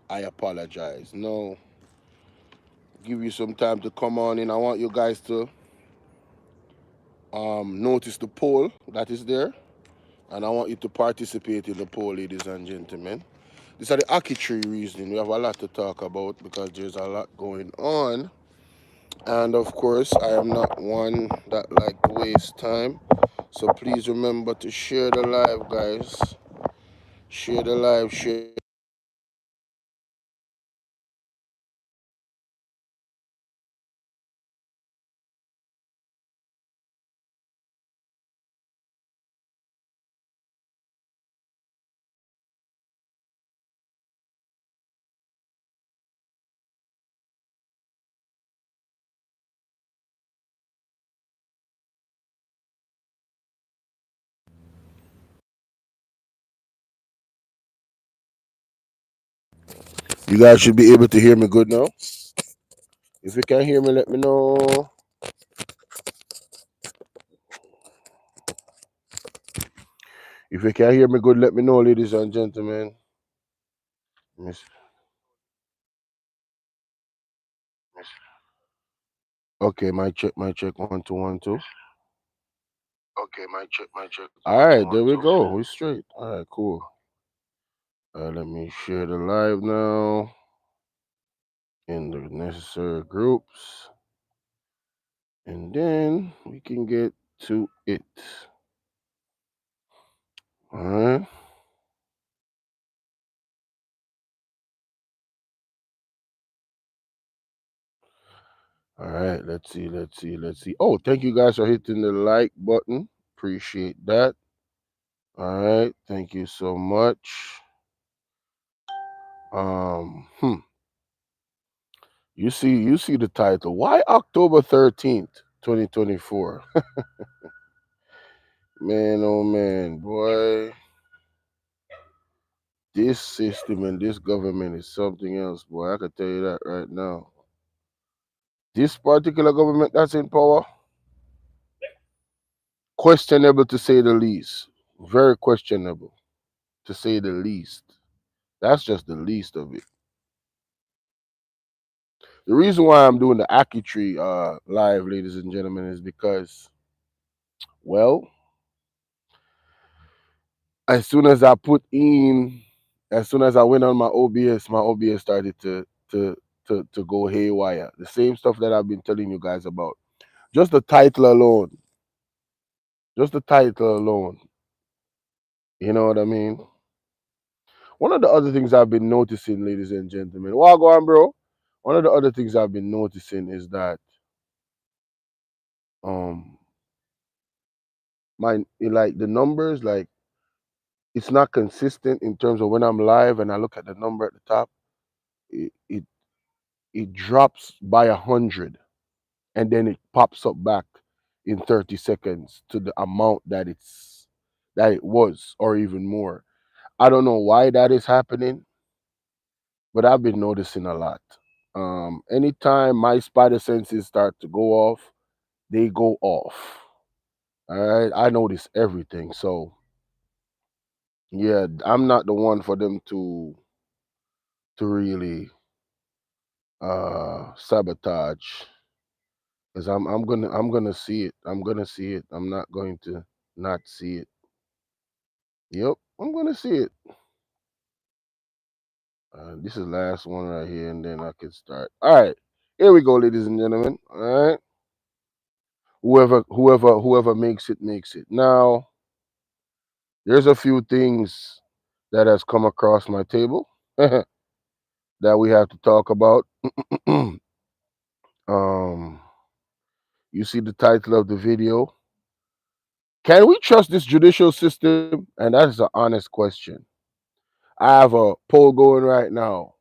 I apologize. No, give you some time to come on in. I want you guys to notice the poll that is there, and I want you to participate in the poll, ladies and gentlemen. These are the arbitrary reasoning. We have a lot to talk about because there's a lot going on. And of course, I am not one that like to waste time. So please remember to share the live, guys. Share the live, share. You guys should be able to hear me good now. If you can't hear me, let me know. If you can't hear me good, let me know, ladies and gentlemen. Miss- Okay, my check, 1 2 1 2. Okay, my check. All right, there we go. We straight. All right, cool. Let me share the live now in the necessary groups, and then we can get to it. All right. All right. Let's see. Oh, thank you guys for hitting the like button. Appreciate that. All right. Thank you so much. Um, hmm. You see the title. Why October 13th, 2024? Man, oh man, boy. This system and this government is something else, boy. I can tell you that right now. This particular government that's in power, questionable to say the least. Very questionable to say the least. That's just the least of it. The reason why I'm doing the Akitree live, ladies and gentlemen, is because, well, as soon as I put in, as soon as I went on my OBS started to go haywire. The same stuff that I've been telling you guys about. Just the title alone. Just the title alone. You know what I mean? One of the other things I've been noticing, ladies and gentlemen, well, go on, bro. One of the other things I've been noticing is that um my like the numbers, like it's not consistent in terms of when I'm live and I look at the number at the top, it it, it drops by 100 and then it pops up back in 30 seconds to the amount that it was or even more. I don't know why that is happening, but I've been noticing a lot. Anytime my spider senses start to go off, they go off. All right, I notice everything. So yeah, I'm not the one for them to really sabotage because I'm gonna see it. I'm gonna see it. I'm not going to not see it. Yep, I'm gonna see it. This is the last one right here, and then I can start. All right, here we go, ladies and gentlemen. All right, whoever makes it. Now, there's a few things that has come across my table that we have to talk about. um, you see the title of the video. Can we trust this judicial system? And that is an honest question. I have a poll going right now.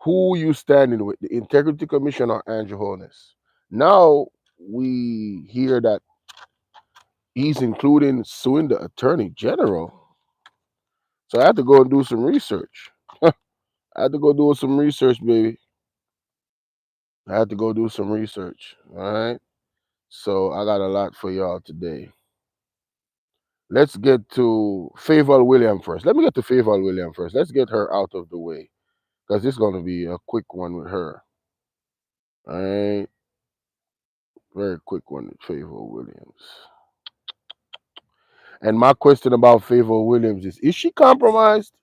Who you standing with, the Integrity Commission or Andrew Holness? Now we hear that he's including suing the Attorney General. So I had to go and do some research. I had to go do some research, baby. I had to go do some research. All right. So I got a lot for y'all today. Let's get to Fayval William first. Let me get to Fayval William first. Let's get her out of the way. because this is going to be a quick one with her. All right, very quick one with Fayval Williams. And my question about Fayval Williams is she compromised?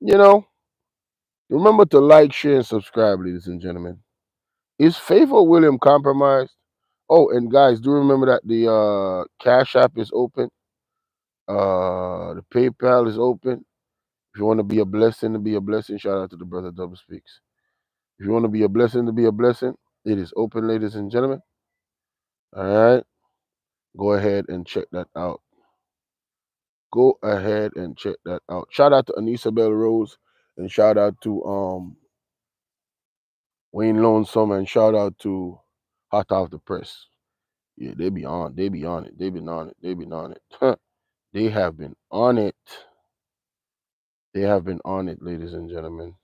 You know, remember to like, share, and subscribe, ladies and gentlemen. Is Fayval Williams compromised? Oh, and guys, do remember that the Cash App is open. The PayPal is open. If you want to be a blessing, shout out to the brother Double Speaks. If you want to be a blessing, it is open, ladies and gentlemen. All right, go ahead and check that out. Go ahead and check that out. Shout out to Anissa Bell Rose, and shout out to Wayne Lonesome, and shout out to Hot Off the Press. Yeah, they be on. They be on it. They been on it. They been on it. They have been on it. They have been on it, ladies and gentlemen.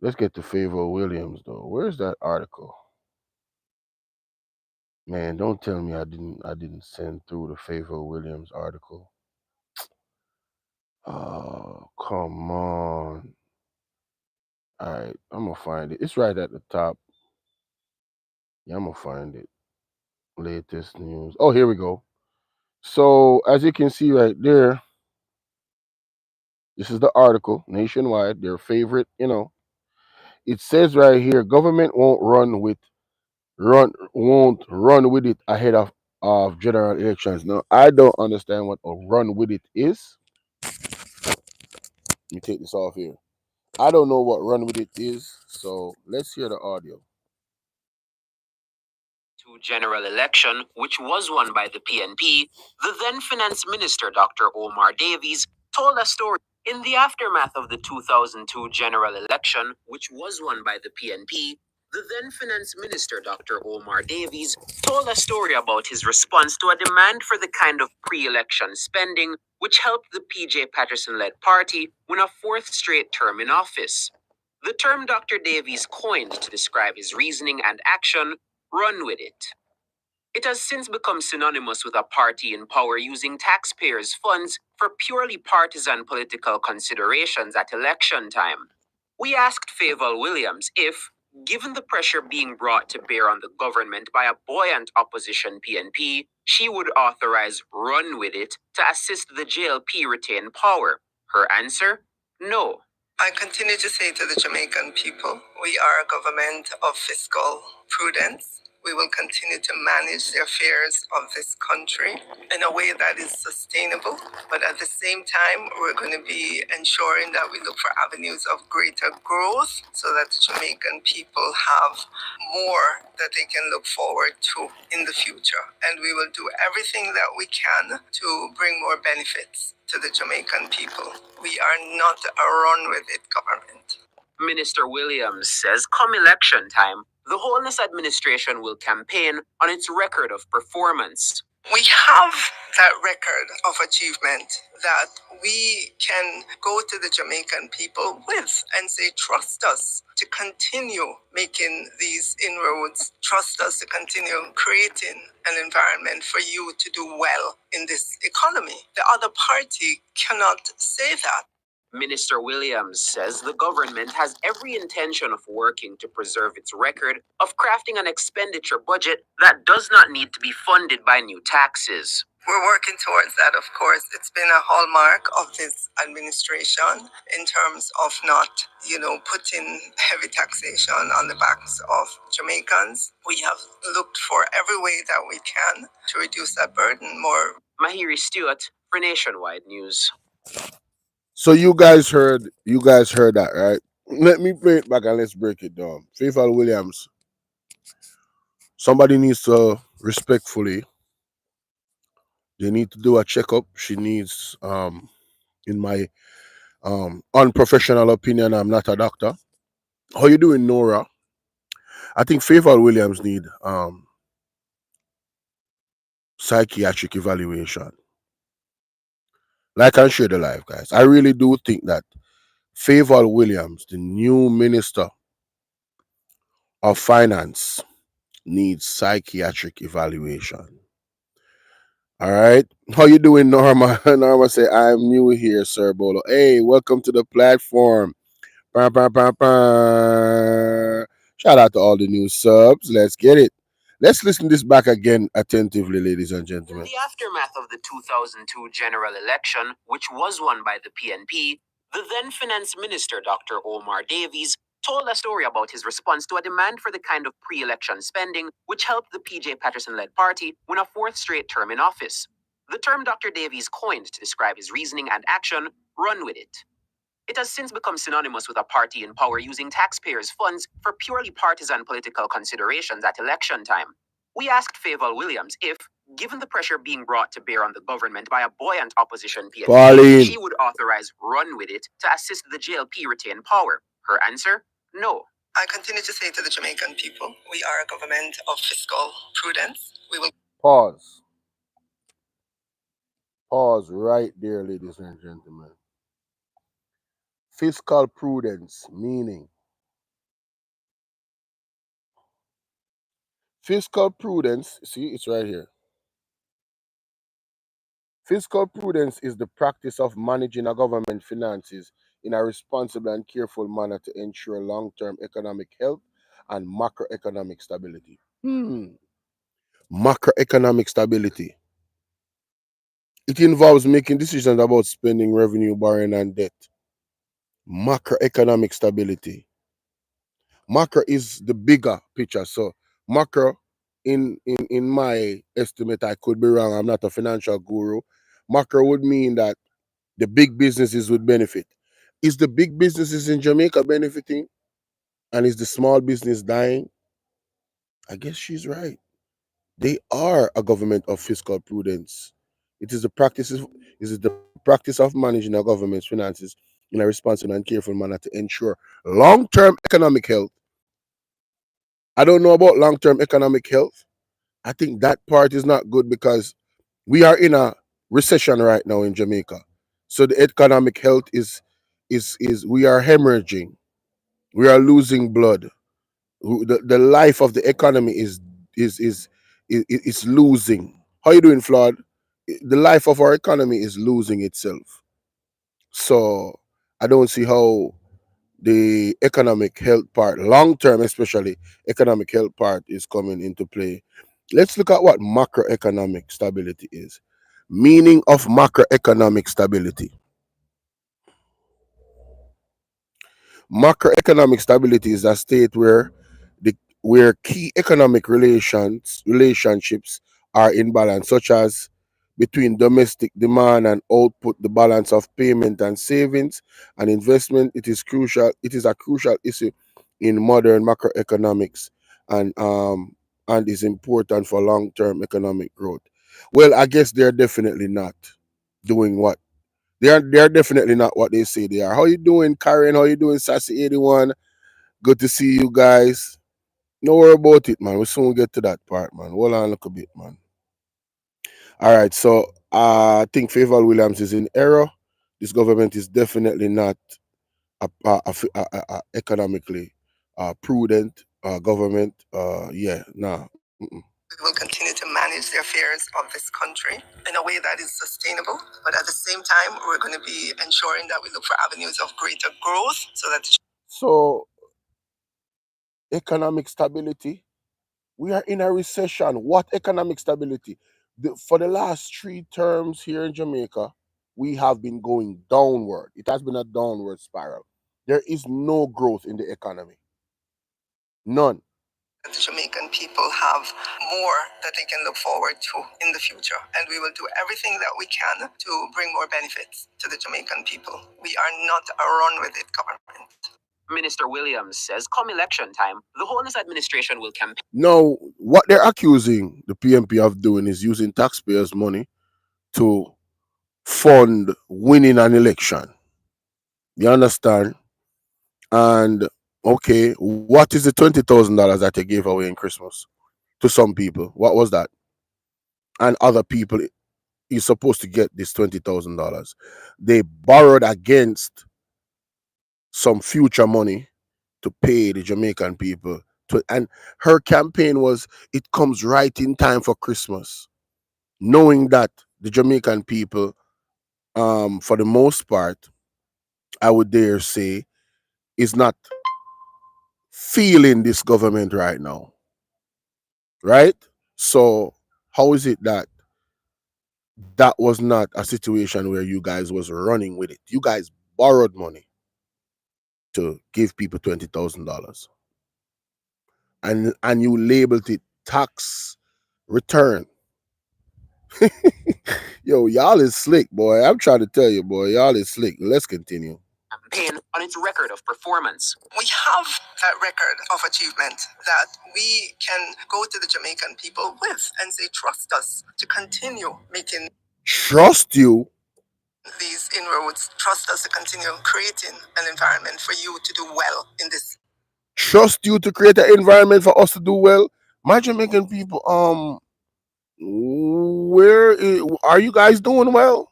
Let's get to Fayval Williams though. Where's that article? Man, don't tell me I didn't send through the Fayval Williams article. Oh, come on. All right, I'm gonna find it. It's right at the top. Yeah, I'm gonna find it. Latest news. Oh, here we go. So as you can see right there, this is the article, nationwide, their favorite, It says right here, government won't run with it ahead of general elections. Now, I don't understand what a run with it is. Let me take this off here. I don't know what run with it is, so let's hear the audio. To general election, which was won by the PNP, the then Finance Minister Dr. Omar Davies told a story. In the aftermath of the 2002 general election, which was won by the PNP, the then Finance Minister Dr. Omar Davies told a story about his response to a demand for the kind of pre-election spending which helped the PJ Patterson-led party win a fourth straight term in office. The term Dr. Davies coined to describe his reasoning and action, run with it. It has since become synonymous with a party in power using taxpayers' funds for purely partisan political considerations at election time. We asked Fayval Williams if, given the pressure being brought to bear on the government by a buoyant opposition PNP, she would authorize run with it to assist the JLP retain power. Her answer? No. I continue to say to the Jamaican people, we are a government of fiscal prudence. We will continue to manage the affairs of this country in a way that is sustainable. But at the same time, we're going to be ensuring that we look for avenues of greater growth so that the Jamaican people have more that they can look forward to in the future. And we will do everything that we can to bring more benefits to the Jamaican people. We are not a run-with-it government. Minister Williams says come election time, the Holness administration will campaign on its record of performance. We have that record of achievement that we can go to the Jamaican people with and say, trust us to continue making these inroads, trust us to continue creating an environment for you to do well in this economy. The other party cannot say that. Minister Williams says the government has every intention of working to preserve its record of crafting an expenditure budget that does not need to be funded by new taxes. We're working towards that, of course. It's been a hallmark of this administration in terms of not, putting heavy taxation on the backs of Jamaicans. We have looked for every way that we can to reduce that burden more. Mahiri Stewart for Nationwide News. So you guys heard that, right? Let me play it back and let's break it down. Fayval Williams. Somebody needs to respectfully. They need to do a checkup. She needs, in my unprofessional opinion, I'm not a doctor. How you doing, Nora? I think Fayval Williams need psychiatric evaluation. Like and share the live, guys. I really do think that Fayval Williams, the new Minister of Finance, needs psychiatric evaluation. All right. How you doing, Norma? Norma say, I'm new here, Sir Bolo. Hey, welcome to the platform. Bah, bah, bah, bah. Shout out to all the new subs. Let's get it. Let's listen this back again attentively, ladies and In gentlemen. the aftermath of the 2002 general election, which was won by the PNP, the then finance minister, Dr. Omar Davies, told a story about his response to a demand for the kind of pre election spending which helped the PJ Patterson led party win a fourth straight term in office. The term Dr. Davies coined to describe his reasoning and action, run with it. It has since become synonymous with a party in power using taxpayers' funds for purely partisan political considerations at election time. We asked Fayval Williams if, given the pressure being brought to bear on the government by a buoyant opposition PNP, Pauline. she would authorize Run With It to assist the JLP retain power. Her answer? No. I continue to say to the Jamaican people, we are a government of fiscal prudence. We will Pause. Pause right there, ladies and gentlemen. Fiscal prudence, meaning fiscal prudence, see, it's right here. Fiscal prudence is the practice of managing a government finances in a responsible and careful manner to ensure long term economic health and macroeconomic stability. Macroeconomic stability. It involves making decisions about spending, revenue, borrowing, and debt. Macroeconomic stability. Macro is the bigger picture. So, macro, in my estimate, I could be wrong. I'm not a financial guru. Macro would mean that the big businesses would benefit. Is the big businesses in Jamaica benefiting? And is the small business dying? I guess she's right. They are a government of fiscal prudence. It is the practice of, it is the practice of managing a government's finances in a responsible and careful manner to ensure long-term economic health. I don't know about long-term economic health. I think that part is not good because we are in a recession right now in Jamaica. So the economic health is we are hemorrhaging. We are losing blood. The life of the economy is is is losing. How you doing, Flood? The life of our economy is losing itself. So I don't see how the economic health part, long term especially, economic health part is coming into play. Let's look at what macroeconomic stability is. Meaning of macroeconomic stability. Macroeconomic stability is a state the where key economic relationships are in balance, such as between domestic demand and output, the balance of payment and savings and investment. It is crucial. It is a crucial issue in modern macroeconomics and is important for long-term economic growth. Well, I guess they're definitely not doing what they're definitely not what they say they are. How you doing, Karen? How you doing, Sassy 81? Good to see you guys. No worry about it, man. We soon get to that part, man. Hold on a little bit, man. All right, so I think Fayval Williams is in error. This government is definitely not a economically prudent government. Yeah, nah. Mm-mm. We will continue to manage the affairs of this country in a way that is sustainable. But at the same time, we're going to be ensuring that we look for avenues of greater growth so that. So economic stability. We are in a recession. What economic stability? For the last 3 terms here in Jamaica, we have been going downward. It has been a downward spiral. There is no growth in the economy. None. The Jamaican people have more that they can look forward to in the future. And we will do everything that we can to bring more benefits to the Jamaican people. We are not a run with it government. Minister Williams says come election time, the Holness administration will campaign. Now, what they're accusing the PMP of doing is using taxpayers' money to fund winning an election. You understand? And okay, what is the $20,000 that they gave away in Christmas to some people? What was that? And other people is supposed to get this $20,000. They borrowed against some future money to pay the Jamaican people. And her campaign was, it comes right in time for Christmas. knowing that the Jamaican people, for the most part, I would dare say, is not feeling this government right now, right? So how is it that that was not a situation where you guys was running with it? You guys borrowed money to give people $20,000, and you labeled it tax return. Yo, y'all is slick, boy. I'm trying to tell you, boy, y'all is slick. Let's continue. Campaign on its record of performance. We have a record of achievement that we can go to the Jamaican people with and say, trust us to continue making Trust you. these inroads, trust us to continue creating an environment for you to do well in this. Trust you to create an environment for us to do well. My Jamaican people, are you guys doing well?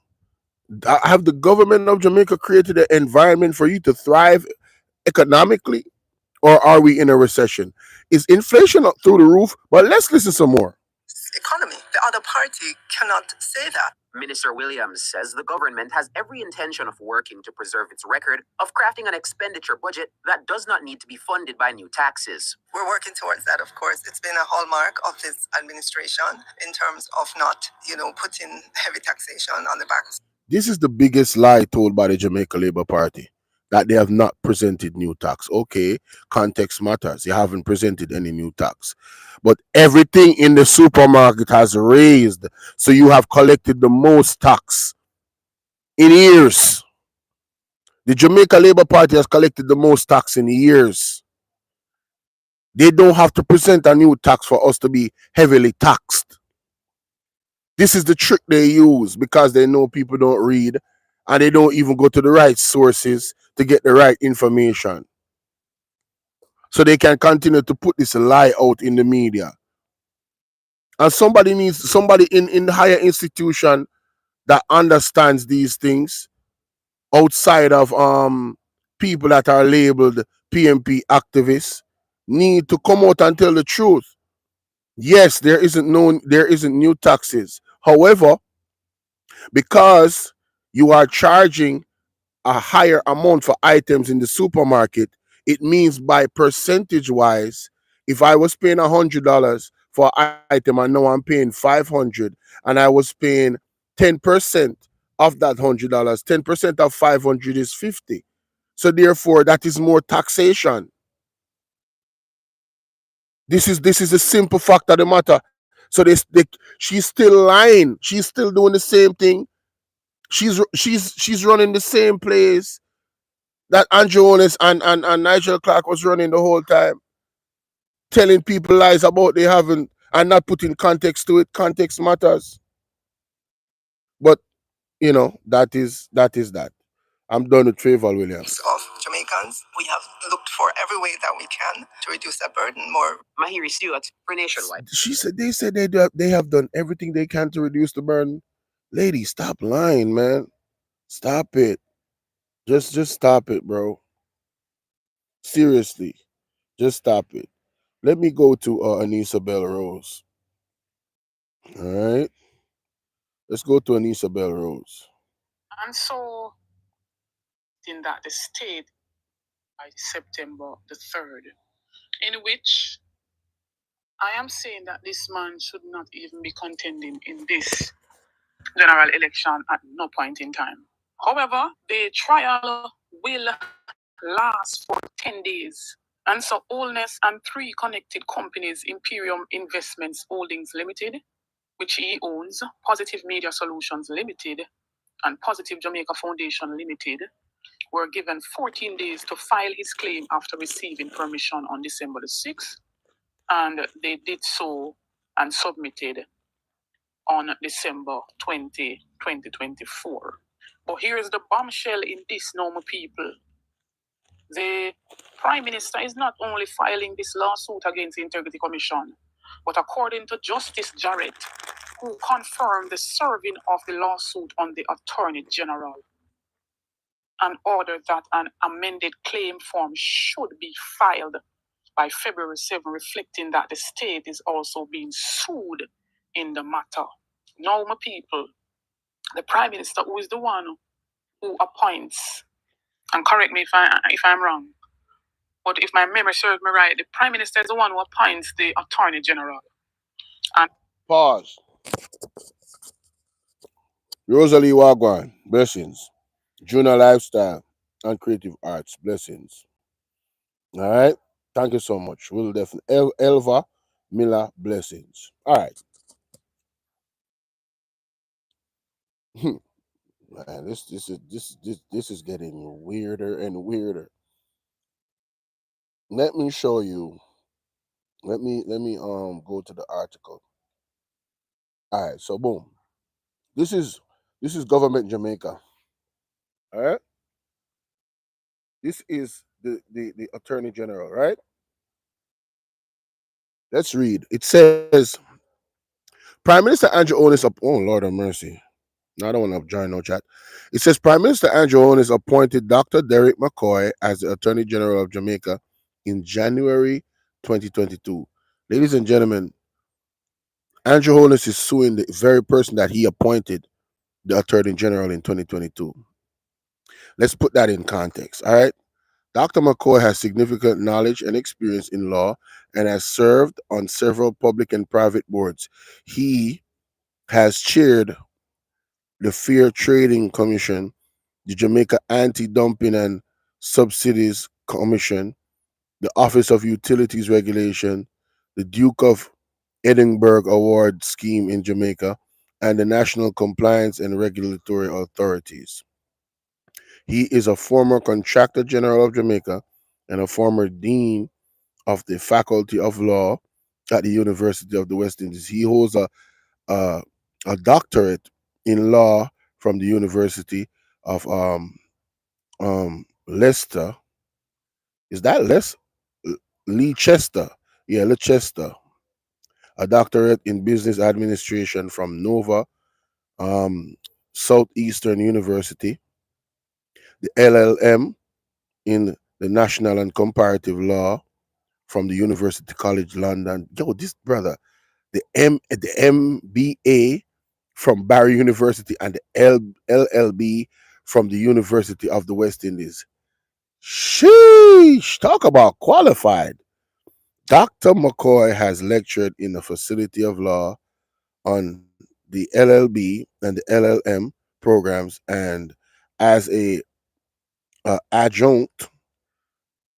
Have the government of Jamaica created an environment for you to thrive economically, or are we in a recession? Is inflation up through the roof? But let's listen some more. Economy. The other party cannot say that. Minister Williams says the government has every intention of working to preserve its record of crafting an expenditure budget that does not need to be funded by new taxes. We're working towards that, of course. It's been a hallmark of this administration in terms of not, putting heavy taxation on the backs. This is the biggest lie told by the Jamaica Labour Party, that they have not presented new tax. Okay, context matters. You haven't presented any new tax. But everything in the supermarket has raised. So you have collected the most tax in years. The Jamaica Labour Party has collected the most tax in years. They don't have to present a new tax for us to be heavily taxed. This is the trick they use because they know people don't read and they don't even go to the right sources to get the right information. So they can continue to put this lie out in the media. And somebody in the higher institution that understands these things outside of people that are labeled PMP activists need to come out and tell the truth. Yes, there isn't new taxes. However, because you are charging a higher amount for items in the supermarket, it means by percentage wise, if I was paying $100 for an item and now I'm paying 500, and I was paying 10% of that $100, 10% of 500 is 50. So therefore, that is more taxation. This is a simple fact of the matter. So she's still lying. She's still doing the same thing. She's running the same place that Andrew Holness and Nigel Clark was running the whole time, telling people lies about they haven't and not putting context to it. Context matters. But that. I'm done with Fayval Williams. Of Jamaicans, we have looked for every way that we can to reduce that burden more. Mahiri Stewart for Nationwide. They said they have done everything they can to reduce the burden. Lady, stop lying, man. Stop it. Just stop it, bro. Seriously. Just stop it. Let me go to Anissa Bell Rose. All right. Let's go to Anissa Bell Rose. And so, in that the state by September the 3rd, in which I am saying that this man should not even be contending in this general election at no point in time. However, the trial will last for 10 days. And so Holness and three connected companies, Imperium Investments Holdings Limited, which he owns, Positive Media Solutions Limited, and Positive Jamaica Foundation Limited, were given 14 days to file his claim after receiving permission on December the 6th. And they did so and submitted on December 20, 2024. But here is the bombshell in this, normal people. The Prime Minister is not only filing this lawsuit against the Integrity Commission, but according to Justice Jarrett, who confirmed the serving of the lawsuit on the Attorney General, and ordered that an amended claim form should be filed by February 7, reflecting that the state is also being sued in the matter. Now, my people, the Prime Minister, who is the one who appoints, and correct me if I'm wrong, but if my memory serves me right, the Prime Minister is the one who appoints the Attorney General. And Pause. Rosalie Wagwan, blessings. Juna Lifestyle and Creative Arts, blessings. All right. Thank you so much. We'll definitely. Elva Miller, blessings. All right. Man, this is getting weirder and weirder. Let me show you. Let me go to the article. All right. So boom. This is government Jamaica. All right. This is the Attorney General. Right. Let's read. It says Prime Minister Andrew Onis up. Oh Lord of mercy. No, I don't want to join no chat. It says Prime Minister Andrew Onis appointed Dr. Derek McCoy as the Attorney General of Jamaica in January 2022. Ladies and gentlemen, Andrew Onis is suing the very person that he appointed the Attorney General in 2022. Let's put that in context. All right. Dr. McCoy has significant knowledge and experience in law and has served on several public and private boards. He has chaired the Fair Trading Commission, the Jamaica Anti-Dumping and Subsidies Commission, the Office of Utilities Regulation, the Duke of Edinburgh Award Scheme in Jamaica, and the National Compliance and Regulatory Authorities. He is a former Contractor General of Jamaica and a former Dean of the Faculty of Law at the University of the West Indies. He holds a, a doctorate in law from the University of Leicester. Is that Leicester? Yeah, Leicester. A doctorate in business administration from Nova um, Southeastern University. The LLM in the National and Comparative Law from the University College London. Yo, this brother, the MBA from Barry University and the LLB from the University of the West Indies. Sheesh, talk about qualified. Dr. McCoy has lectured in the Facility of Law on the LLB and the LLM programs and as a adjunct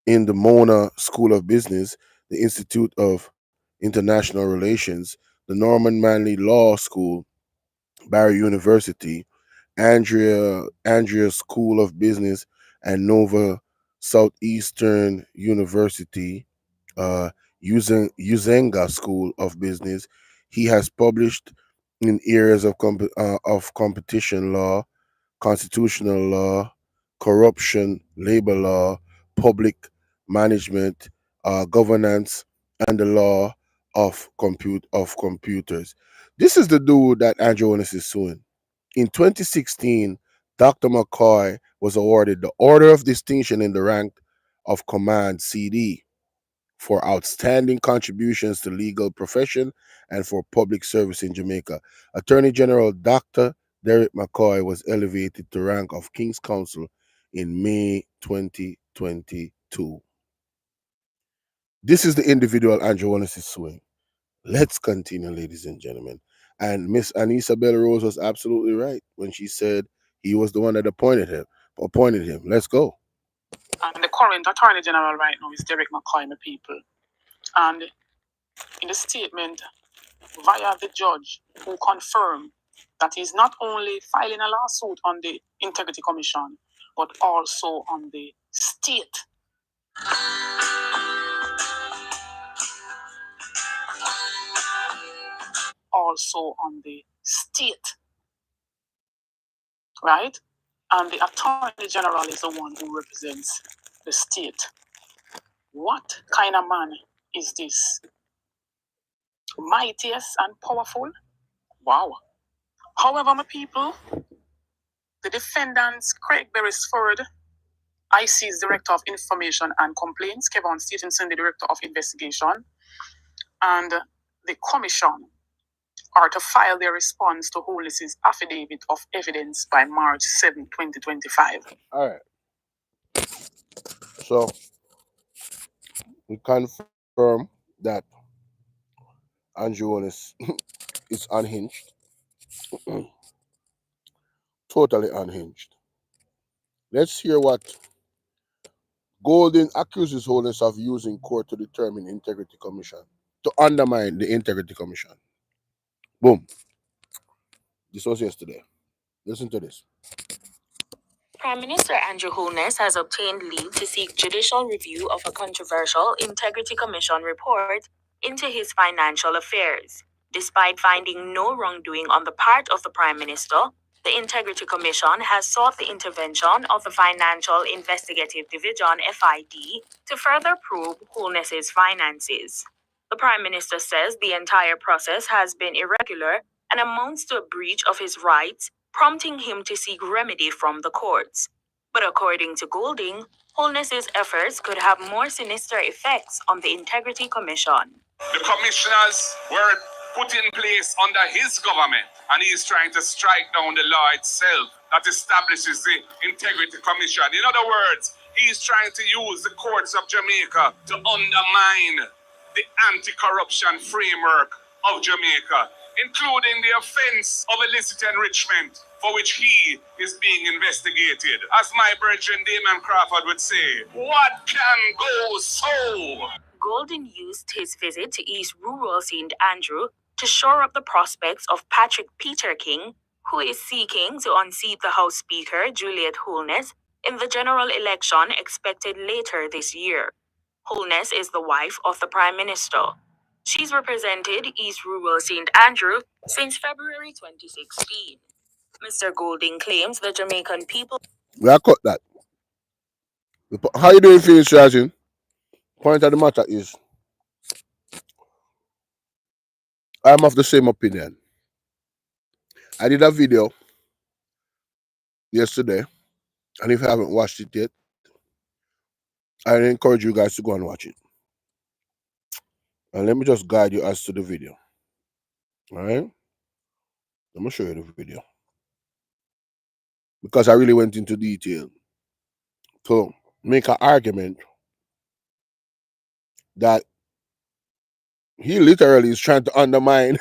in the Mona School of Business, the Institute of International Relations, the Norman Manley Law School, Barry University, Andrea School of Business, and Nova Southeastern University, Uzenga School of Business. He has published in areas of competition law, constitutional law, corruption, labor law, public management, governance, and the law of computers. This is the dude that Andrew Onis is suing. In 2016, Dr. McCoy was awarded the Order of Distinction in the rank of Command CD for outstanding contributions to legal profession and for public service in Jamaica. Attorney General Dr. Derek McCoy was elevated to rank of King's Counsel in May 2022. This is the individual Andrew Wallace is suing. Let's continue, ladies and gentlemen. And Miss Anissa Bella Rose was absolutely right when she said he was the one that appointed him. Let's go. And the current Attorney General right now is Derek McCoy, my people. And in the statement via the judge who confirmed that he's not only filing a lawsuit on the Integrity Commission, but also on the state. Also on the state, right? And the Attorney General is the one who represents the state. What kind of man is this? Mightiest and powerful? Wow. However, my people, the defendants, Craig Beresford, IC's Director of Information and Complaints, Kevin Stevenson, the Director of Investigation, and the Commission are to file their response to Holness's affidavit of evidence by March 7, 2025. All right. So we confirm that Andrew Holness is unhinged, totally unhinged. Let's hear what Golden accuses Holness of using court to determine integrity commission, to undermine the integrity commission. Boom. This was yesterday. Listen to this. Prime Minister Andrew Holness has obtained leave to seek judicial review of a controversial Integrity Commission report into his financial affairs. Despite finding no wrongdoing on the part of the Prime Minister, the Integrity Commission has sought the intervention of the Financial Investigative Division (FID) to further probe Holness's finances. The Prime Minister says the entire process has been irregular and amounts to a breach of his rights, prompting him to seek remedy from the courts. But according to Goulding, Holness's efforts could have more sinister effects on the Integrity Commission. The commissioners were put in place under his government, and he is trying to strike down the law itself that establishes the Integrity Commission. In other words, he is trying to use the courts of Jamaica to undermine the anti-corruption framework of Jamaica, including the offense of illicit enrichment, for which he is being investigated. As my brethren Damon Crawford would say, what can go so? Golden used his visit to East Rural St. Andrew to shore up the prospects of Patrick Peter King, who is seeking to unseat the House Speaker Juliet Holness in the general election expected later this year. Holness is the wife of the Prime Minister. She's represented East Rural St. Andrew since February 2016. Mr. Goulding claims the Jamaican people. We have cut that. How you doing, Felix Sergeant? Point of the matter is, I'm of the same opinion. I did a video yesterday, and if you haven't watched it yet, I encourage you guys to go and watch it. And let me just guide you as to the video. All right? Let me show you the video. Because I really went into detail to make an argument that he literally is trying to undermine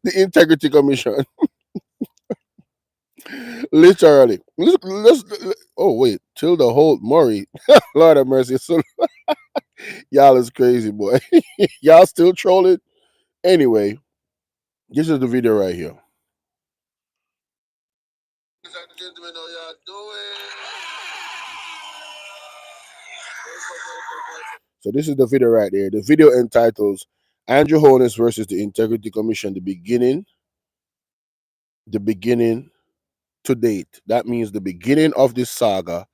the Integrity Commission. Literally. Oh, wait. Till the whole Murray. Lord have mercy. So, y'all is crazy, boy. Y'all still trolling? Anyway, this is the video right here. Gentlemen, how y'all doing? So this is the video right there. The video entitles Andrew Holness versus the Integrity Commission, the beginning to date. That means the beginning of this saga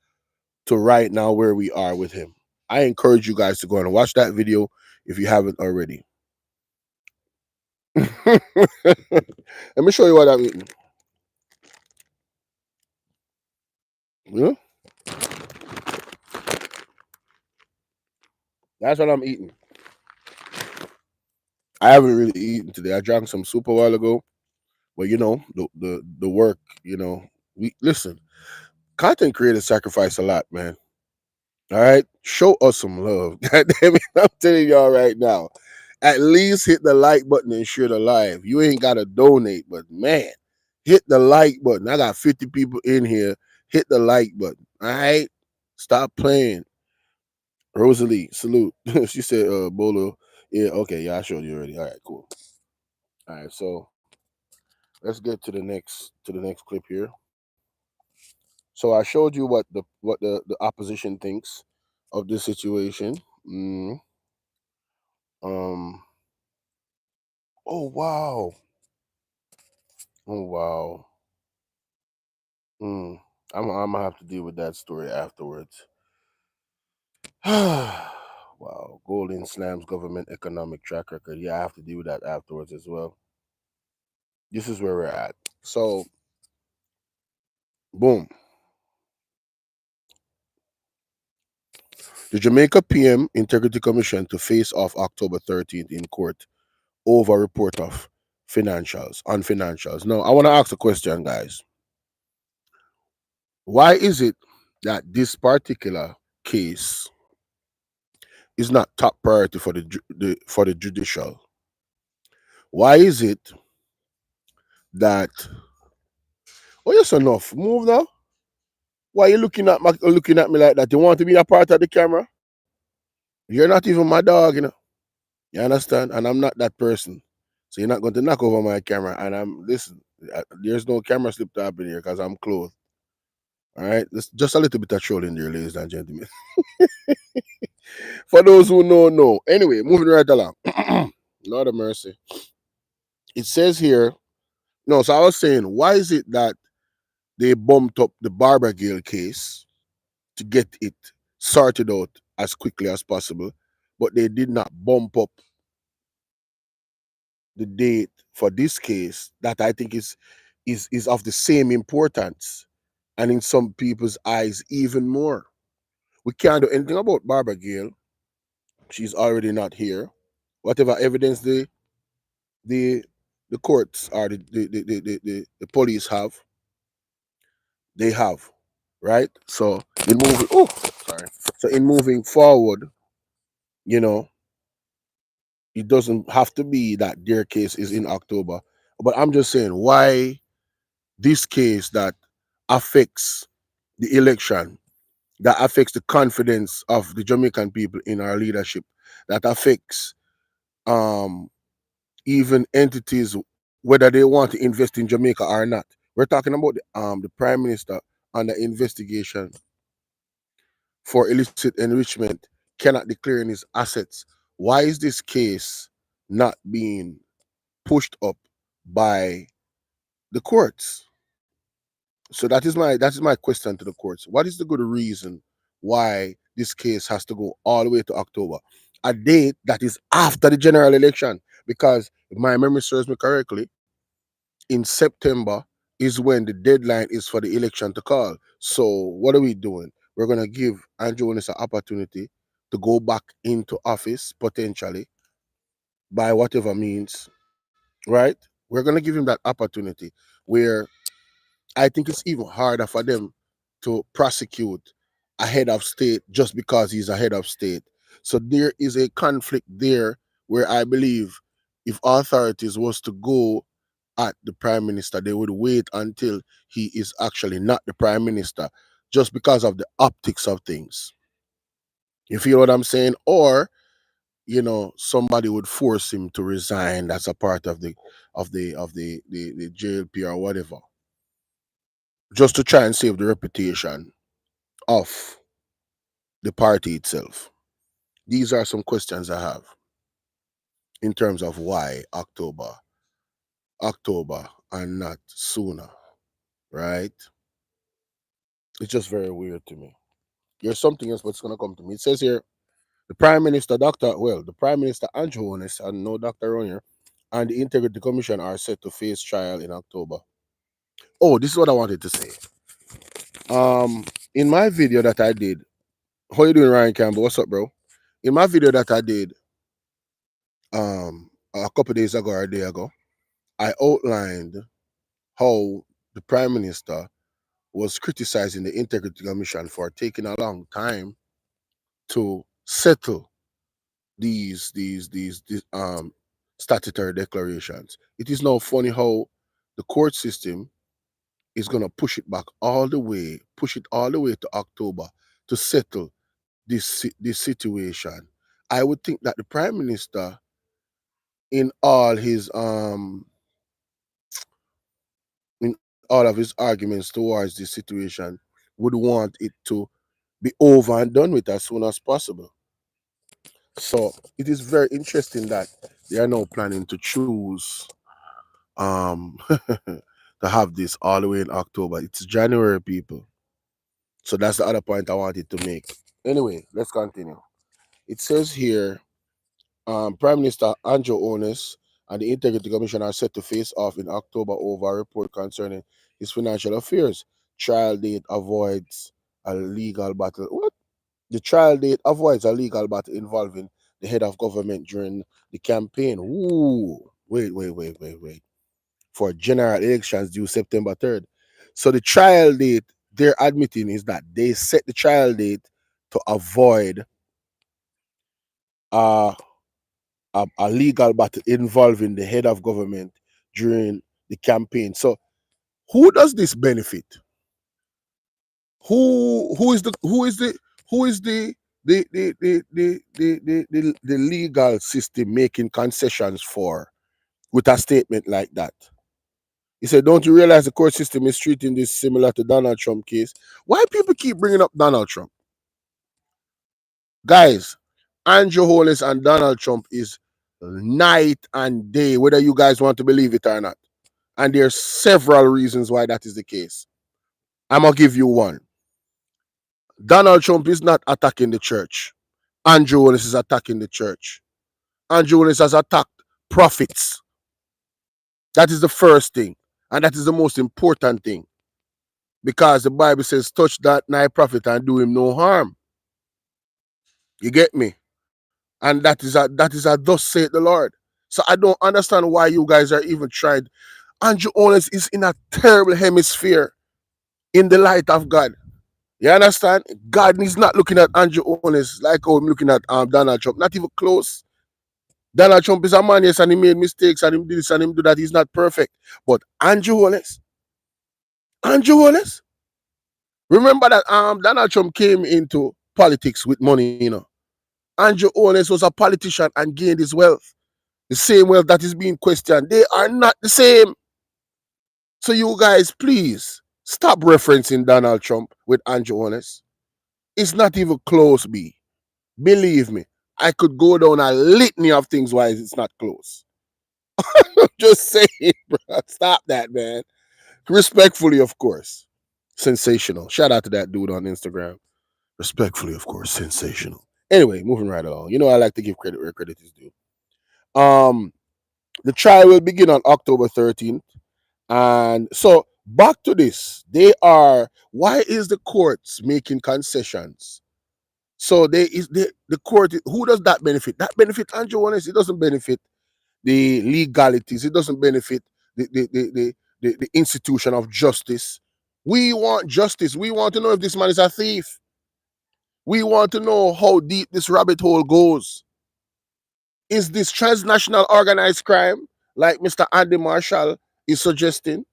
to right now where we are with him. I encourage you guys to go and watch that video if you haven't already. Let me show you what I'm eating. Yeah? That's what I'm eating. I haven't really eaten today. I drank some soup a while ago. But you know, the work, you know, we listen, content creators sacrifice a lot, man. All right. Show us some love. God damn it. I'm telling y'all right now. At least hit the like button and share the live. You ain't gotta donate, but man, hit the like button. I got 50 people in here. Hit the like button. All right. Stop playing. Rosalie, salute. She said, Bolo. Yeah, okay, yeah, I showed you already. All right, cool. All right, so let's get to the next clip here. So I showed you what the opposition thinks of this situation. Um. Oh wow. Oh wow. Mm. I'm gonna have to deal with that story afterwards. Wow. Golden slams government economic track record. Yeah, I have to deal with that afterwards as well. This is where we're at. So, boom. The Jamaica PM Integrity Commission to face off October 13th in court over report of financials, on financials. Now, I want to ask a question, guys. Why is it that this particular case is not top priority for for the judicial? Why is it that oh yes enough? Move now. Why you looking at me like that? You want to be a part of the camera? You're not even my dog, you know. You understand? And I'm not that person. So you're not going to knock over my camera. And I'm listen. There's no camera slip to happen here because I'm clothed. All right, just a little bit of trolling there, ladies and gentlemen. For those who know. Anyway, moving right along. Lord of mercy. It says here. No, so I was saying, why is it that they bumped up the Barbara Gale case to get it sorted out as quickly as possible, but they did not bump up the date for this case that I think is of the same importance, and in some people's eyes even more. We can't do anything about Barbara Gale. She's already not here. Whatever evidence the the courts or the police have, they have, right? So in moving, oh, sorry. So in moving forward, you know, it doesn't have to be that their case is in October. But I'm just saying, why this case that affects the election, that affects the confidence of the Jamaican people in our leadership, that affects um even entities whether they want to invest in Jamaica or not. We're talking about the Prime Minister under investigation for illicit enrichment cannot declare in his assets. Why is this case not being pushed up by the courts? So that is my question to the courts. What is the good reason why this case has to go all the way to October, a date that is after the general election? Because if my memory serves me correctly, in September is when the deadline is for the election to call. So what are we doing? We're gonna give Andrew Willis an opportunity to go back into office potentially by whatever means, right? We're gonna give him that opportunity where I think it's even harder for them to prosecute a head of state just because he's a head of state. So there is a conflict there where I believe if authorities was to go at the prime minister, they would wait until he is actually not the prime minister just because of the optics of things. You feel what I'm saying? Or somebody would force him to resign as a part of the JLP or whatever, just to try and save the reputation of the party itself. These are some questions I have in terms of why October, and not sooner, right? It's just very weird to me. There's something else what's gonna come to me. It says here the Prime Minister Andrew Holness and no Dr. Ronier and the Integrity Commission are set to face trial in October. Oh, this is what I wanted to say. In my video that I did, how you doing, Ryan Campbell? What's up, bro? In my video that I did a couple days ago or a day ago, I outlined how the Prime Minister was criticizing the Integrity Commission for taking a long time to settle these statutory declarations. It is now funny how the court system is gonna push it all the way to October to settle this situation. I would think that the Prime Minister, in all his arguments towards this situation, would want it to be over and done with as soon as possible. So it is very interesting that they are now planning to choose to have this all the way in October. It's January, people. So that's the other point I wanted to make. Anyway, let's continue. It says here, Prime Minister Andrew Onus and the Integrity Commission are set to face off in October over a report concerning his financial affairs. Trial date avoids a legal battle. What? The trial date avoids a legal battle involving the head of government during the campaign. Ooh. wait. For general elections due September 3rd. So the trial date they're admitting is that they set the trial date to avoid uh, a legal battle involving the head of government during the campaign. So who does this benefit? Who is the legal system making concessions for with a statement like that? He said, "Don't you realize the court system is treating this similar to Donald Trump case?" Why people keep bringing up Donald Trump? Guys, Andrew Holness and Donald Trump is night and day, whether you guys want to believe it or not. And there's several reasons why that is the case. I'm gonna give you one. Donald Trump is not attacking the church. Andrew Holness is attacking the church. Andrew Holness has attacked prophets. That is the first thing. And that is the most important thing. Because the Bible says, touch that nigh prophet and do him no harm. You get me? And that is a thus saith the Lord. So I don't understand why you guys are even trying. Andrew Holness is in a terrible hemisphere in the light of God. You understand? God is not looking at Andrew Holness like how I'm looking at Donald Trump. Not even close. Donald Trump is a man, yes, and he made mistakes and him do this and him do that. He's not perfect. But Andrew Holness, remember that Donald Trump came into politics with money. Andrew Holness was a politician and gained his wealth. The same wealth that is being questioned. They are not the same. So you guys, please stop referencing Donald Trump with Andrew Holness. It's not even close, B. Believe me. I could go down a litany of things why it's not close. Just saying, bro. Stop that, man. Respectfully, of course. Sensational. Shout out to that dude on Instagram. Respectfully, of course, sensational. Anyway, moving right along. I like to give credit where credit is due. Um, the trial will begin on October 13th. And so back to this. Why is the courts making concessions? So the court, who does that benefit? That benefit Andrew Holness. It doesn't benefit the legalities. It doesn't benefit the institution of justice. We want justice. We want to know if this man is a thief. We want to know how deep this rabbit hole goes. Is this transnational organized crime, like Mr. Andy Marshall is suggesting,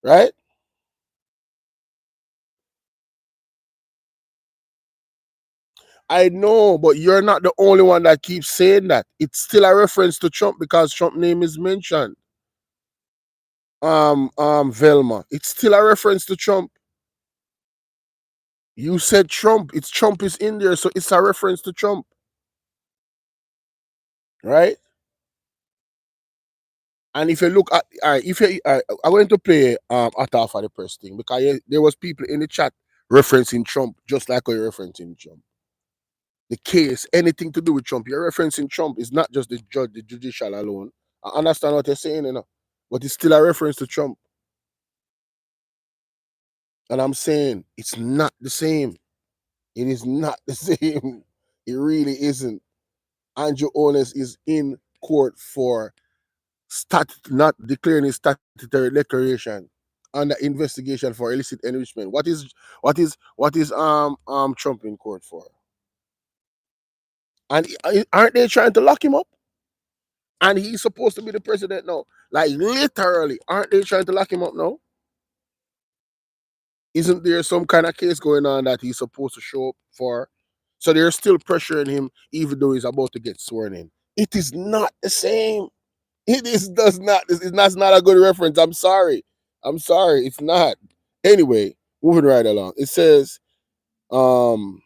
right? I know, but you're not the only one that keeps saying that. It's still a reference to Trump because Trump name is mentioned. Velma. It's still a reference to Trump. You said Trump. It's Trump is in there, so it's a reference to Trump, right? And if you look at, all right, if you, I'm going to play Atta for the press thing because there was people in the chat referencing Trump just like you're referencing Trump. The case, anything to do with Trump, you're referencing Trump. It's not just the judge, the judicial alone. I understand what you're saying, but it's still a reference to Trump. And I'm saying it's not the same. It is not the same. It really isn't. Andrew Holness is in court for not declaring his statutory declaration under investigation for illicit enrichment. What is Trump in court for? And aren't they trying to lock him up? And he's supposed to be the president now. Like literally, aren't they trying to lock him up now? Isn't there some kind of case going on that he's supposed to show up for? So they're still pressuring him, even though he's about to get sworn in. It is not the same. It is does not. That's not a good reference. I'm sorry. I'm sorry. It's not. Anyway, moving right along. It says, um,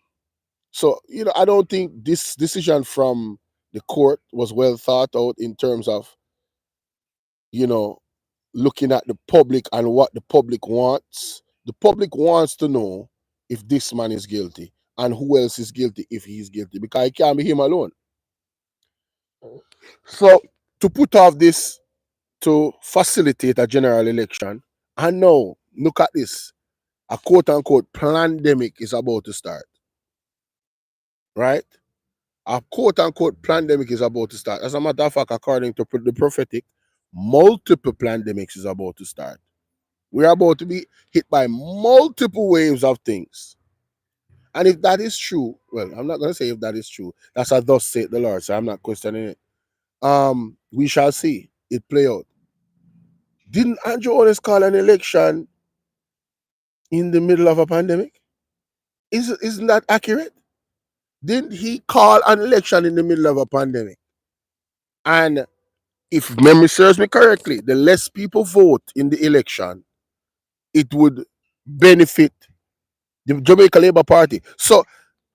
so I don't think this decision from the court was well thought out in terms of you know looking at the public and what the public wants. The public wants to know if this man is guilty and who else is guilty if he's guilty because it can't be him alone. So to put off this to facilitate a general election, and now look at this: a quote unquote pandemic is about to start, right? A quote unquote pandemic is about to start. As a matter of fact, according to the prophetic, multiple pandemics is about to start. We're about to be hit by multiple waves of things. And if that is true, well, I'm not going to say if that is true. That's a thus saith the Lord, so I'm not questioning it. We shall see it play out. Didn't Andrew Holness call an election in the middle of a pandemic? Isn't that accurate? Didn't he call an election in the middle of a pandemic? And if memory serves me correctly, the less people vote in the election, it would benefit the Jamaica Labour Party. So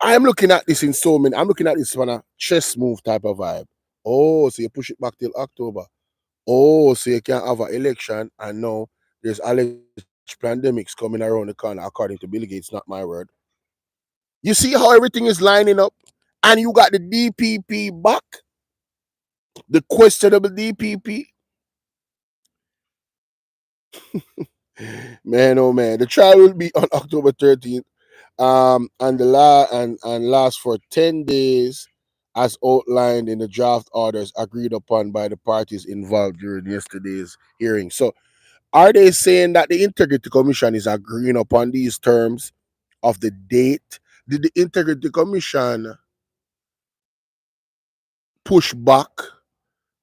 I'm looking at this in so many. I'm looking at this on a chess move type of vibe. Oh, so you push it back till October. Oh, so you can have an election, and now there's alleged pandemics coming around the corner, according to Bill Gates, not my word. You see how everything is lining up, and you got the DPP back, the questionable DPP. Man, oh man, the trial will be on October 13th, and and last for 10 days, as outlined in the draft orders agreed upon by the parties involved during yesterday's hearing. So, are they saying that the Integrity Commission is agreeing upon these terms of the date? Did the Integrity Commission push back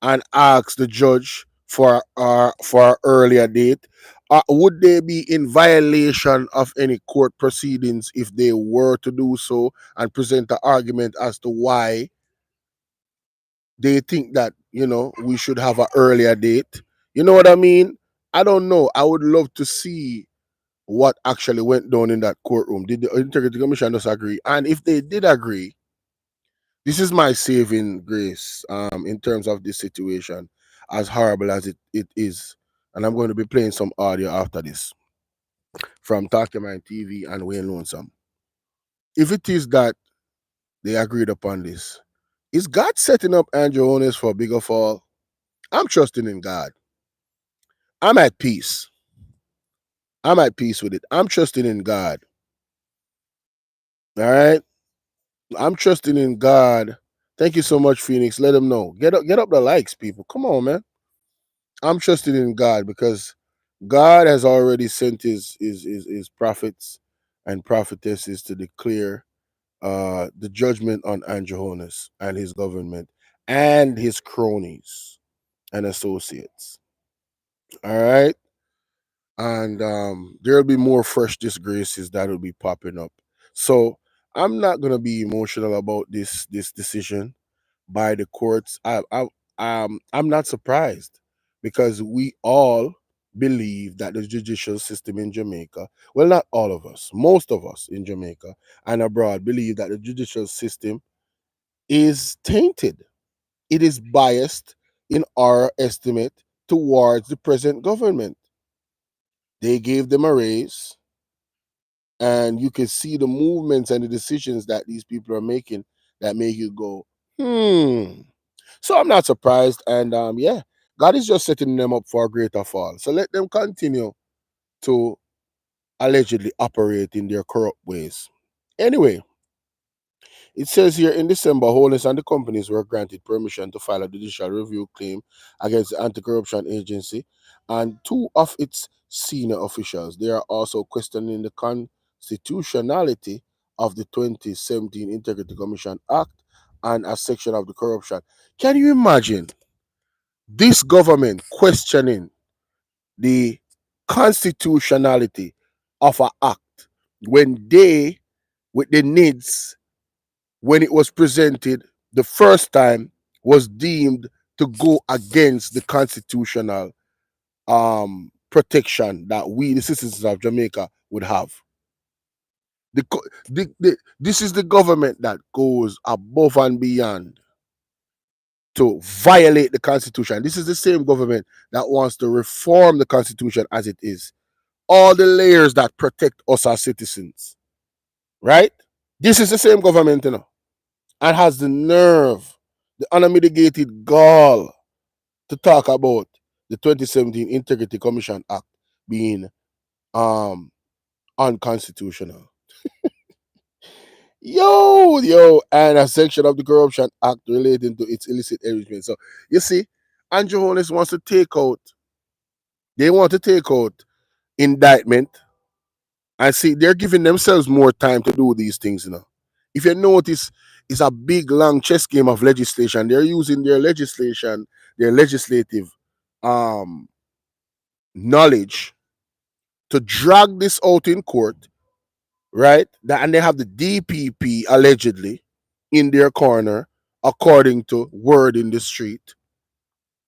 and ask the judge for an earlier date? Would they be in violation of any court proceedings if they were to do so and present an argument as to why they think that we should have an earlier date? You know what I mean? I don't know. I would love to see what actually went down in that courtroom. Did the Integrity Commission just agree? And if they did agree, this is my saving grace in terms of this situation, as horrible as it is. And I'm going to be playing some audio after this from Talk Your Mind TV and Wayne Lonesome. If it is that they agreed upon this, is God setting up Andrew Holness for a bigger fall? I'm trusting in God. I'm at peace. I'm at peace with it. I'm trusting in God. All right. I'm trusting in God. Thank you so much, Phoenix. Let them know. Get up the likes, people. Come on, man. I'm trusting in God because God has already sent his prophets and prophetesses to declare the judgment on Andrew Holness and his government and his cronies and associates. All right. And there'll be more fresh disgraces that will be popping up. So I'm not gonna be emotional about this decision by the courts. I'm not surprised because we all believe that the judicial system in Jamaica, well, not all of us, most of us in Jamaica and abroad believe that the judicial system is tainted. It is biased in our estimate towards the present government. They gave them a raise, and you can see the movements and the decisions that these people are making that make you go, hmm. So I'm not surprised, and yeah, God is just setting them up for a greater fall. So let them continue to allegedly operate in their corrupt ways. Anyway, it says here in December, Holness and the companies were granted permission to file a judicial review claim against the anti-corruption agency and two of its senior officials. They are also questioning the constitutionality of the 2017 Integrity Commission Act and a section of the corruption. Can you imagine this government questioning the constitutionality of an act when they, with the needs, when it was presented the first time, was deemed to go against the constitutional protection that we, the citizens of Jamaica, would have. This is the government that goes above and beyond to violate the constitution. This is the same government that wants to reform the constitution as it is. All the layers that protect us as citizens, right? This is the same government, and has the nerve, the unmitigated gall to talk about the 2017 Integrity Commission Act being um unconstitutional. and a section of the Corruption Act relating to its illicit enrichment. So you see, Andrew Holness wants to take out. They want to take out indictment. And see, they're giving themselves more time to do these things. If you notice, it's a big long chess game of legislation. They're using their legislation, their legislative um knowledge to drag this out in court, right? And they have the DPP allegedly in their corner, according to word in the street,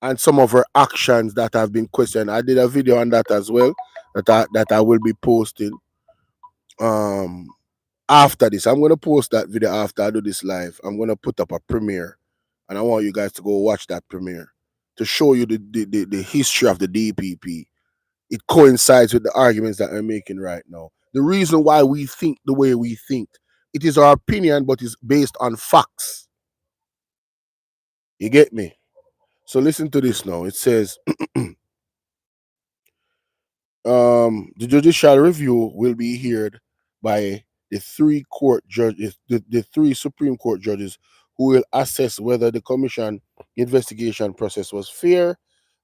and some of her actions that have been questioned. I did a video on that as well that I will be posting um after this. I'm gonna post that video after I do this live. I'm gonna put up a premiere, and I want you guys to go watch that premiere to show you the history of the DPP. It coincides with the arguments that I'm making right now. The reason why we think the way we think, it is our opinion, but it's based on facts. You get me? So listen to this now. It says the judicial review will be heard by the three court judges, the three Supreme Court judges, who will assess whether the commission investigation process was fair,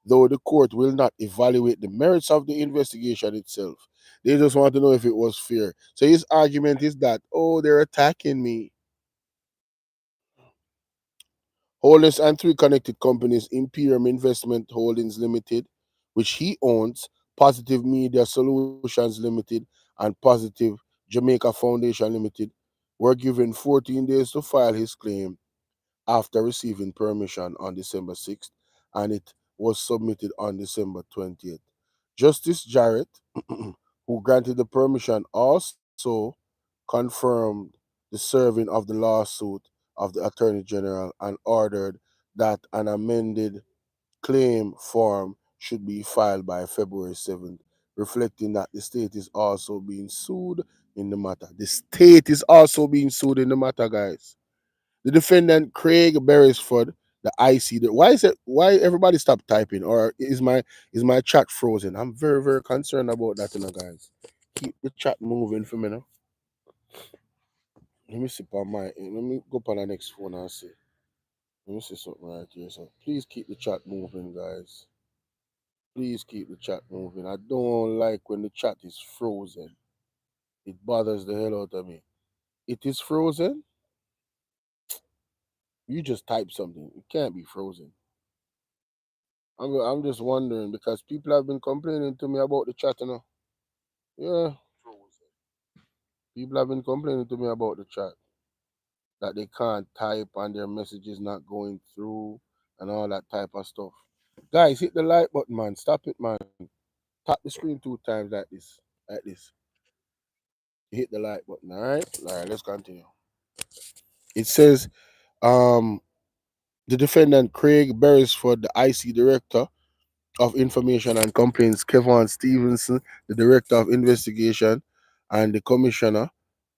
though the court will not evaluate the merits of the investigation itself. They just want to know if it was fair. So his argument is that, oh, they're attacking me. Holness and three connected companies, Imperium Investment Holdings Limited, which he owns, Positive Media Solutions Limited, and Positive Jamaica Foundation Limited, were given 14 days to file his claim after receiving permission on December 6th, and it was submitted on December 20th. Justice Jarrett, who granted the permission, also confirmed the serving of the lawsuit of the Attorney General and ordered that an amended claim form should be filed by February 7th, reflecting that the state is also being sued in the matter. The state is also being sued in the matter, guys. The defendant Craig Beresford, the IC. Why is it? Why everybody stop typing? Or is my chat frozen? I'm very very concerned about that, guys. Keep the chat moving for me now. Let me see on my. Let me go on the next phone and see. Let me see something right here. So please keep the chat moving, guys. Please keep the chat moving. I don't like when the chat is frozen. It bothers the hell out of me. It is frozen. You just type something. It can't be frozen. I'm just wondering because people have been complaining to me about the chat, Yeah, people have been complaining to me about the chat that they can't type and their message is not going through and all that type of stuff. Guys, hit the like button, man. Stop it, man. Tap the screen 2 times like this. Like this. Hit the like button, alright, let's continue. It says, um, the defendant Craig Beresford, the IC director of Information and Complaints, Kevon Stevenson, the Director of Investigation, and the Commissioner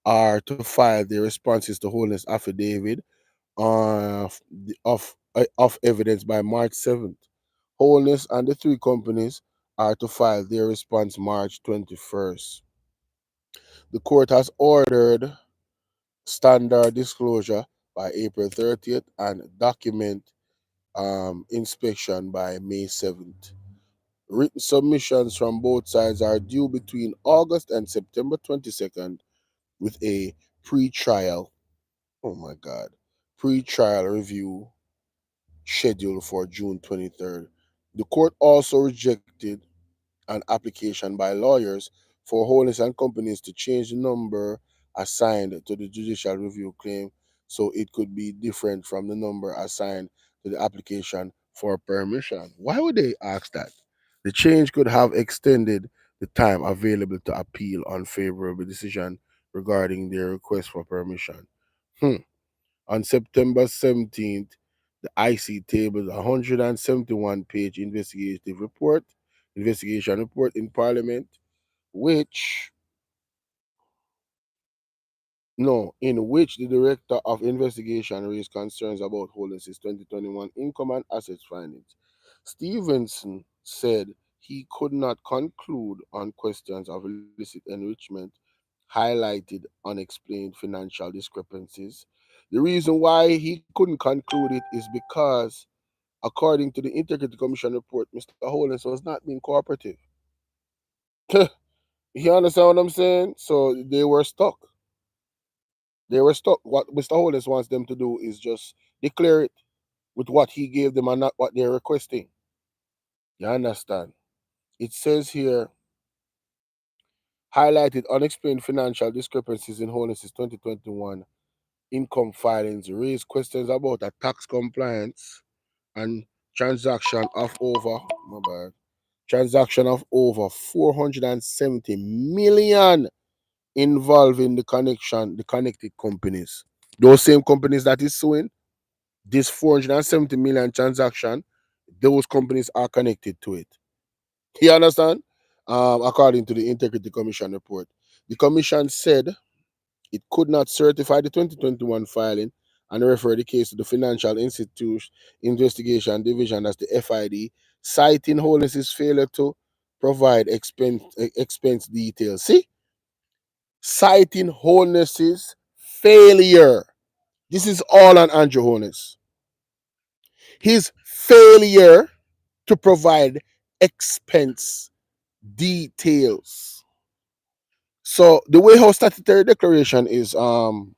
are to file their responses to Holness affidavit of evidence by March 7th. Holness and the three companies are to file their response March 21st. The court has ordered standard disclosure by April 30th and document inspection by May 7th. Written submissions from both sides are due between August and September 22nd with a pre-trial, oh my God, pre-trial review scheduled for June 23rd. The court also rejected an application by lawyers for Holness and companies to change the number assigned to the judicial review claim so it could be different from the number assigned to the application for permission. Why would they ask that? The change could have extended the time available to appeal unfavorable decision regarding their request for permission. Hmm. On September 17th, the IC tabled a 171-page investigation report in Parliament, which no, in which the Director of Investigation raised concerns about Holness's 2021 income and assets findings. Stevenson said he could not conclude on questions of illicit enrichment highlighted unexplained financial discrepancies. The reason why he couldn't conclude it is because, according to the Integrity Commission report, Mr. Holness was not being cooperative. You understand what I'm saying? So they were stuck. They were stuck. What Mr. Holness wants them to do is just declare it with what he gave them and not what they're requesting. You understand? It says here, highlighted unexplained financial discrepancies in Holness's 2021 income filings raise questions about a tax compliance and transaction of over, my bad, transaction of over 470 million involving the connected companies. Those same companies that is suing, this 470 million transaction, those companies are connected to it. You understand? According to the Integrity Commission report, the commission said it could not certify the 2021 filing and refer the case to the Financial Institute Investigation Division, as the FID, citing Holness's failure to provide expense details. See? Citing Holness's failure. This is all on Andrew Holness. His failure to provide expense details. So the way how statutory declaration is, I'm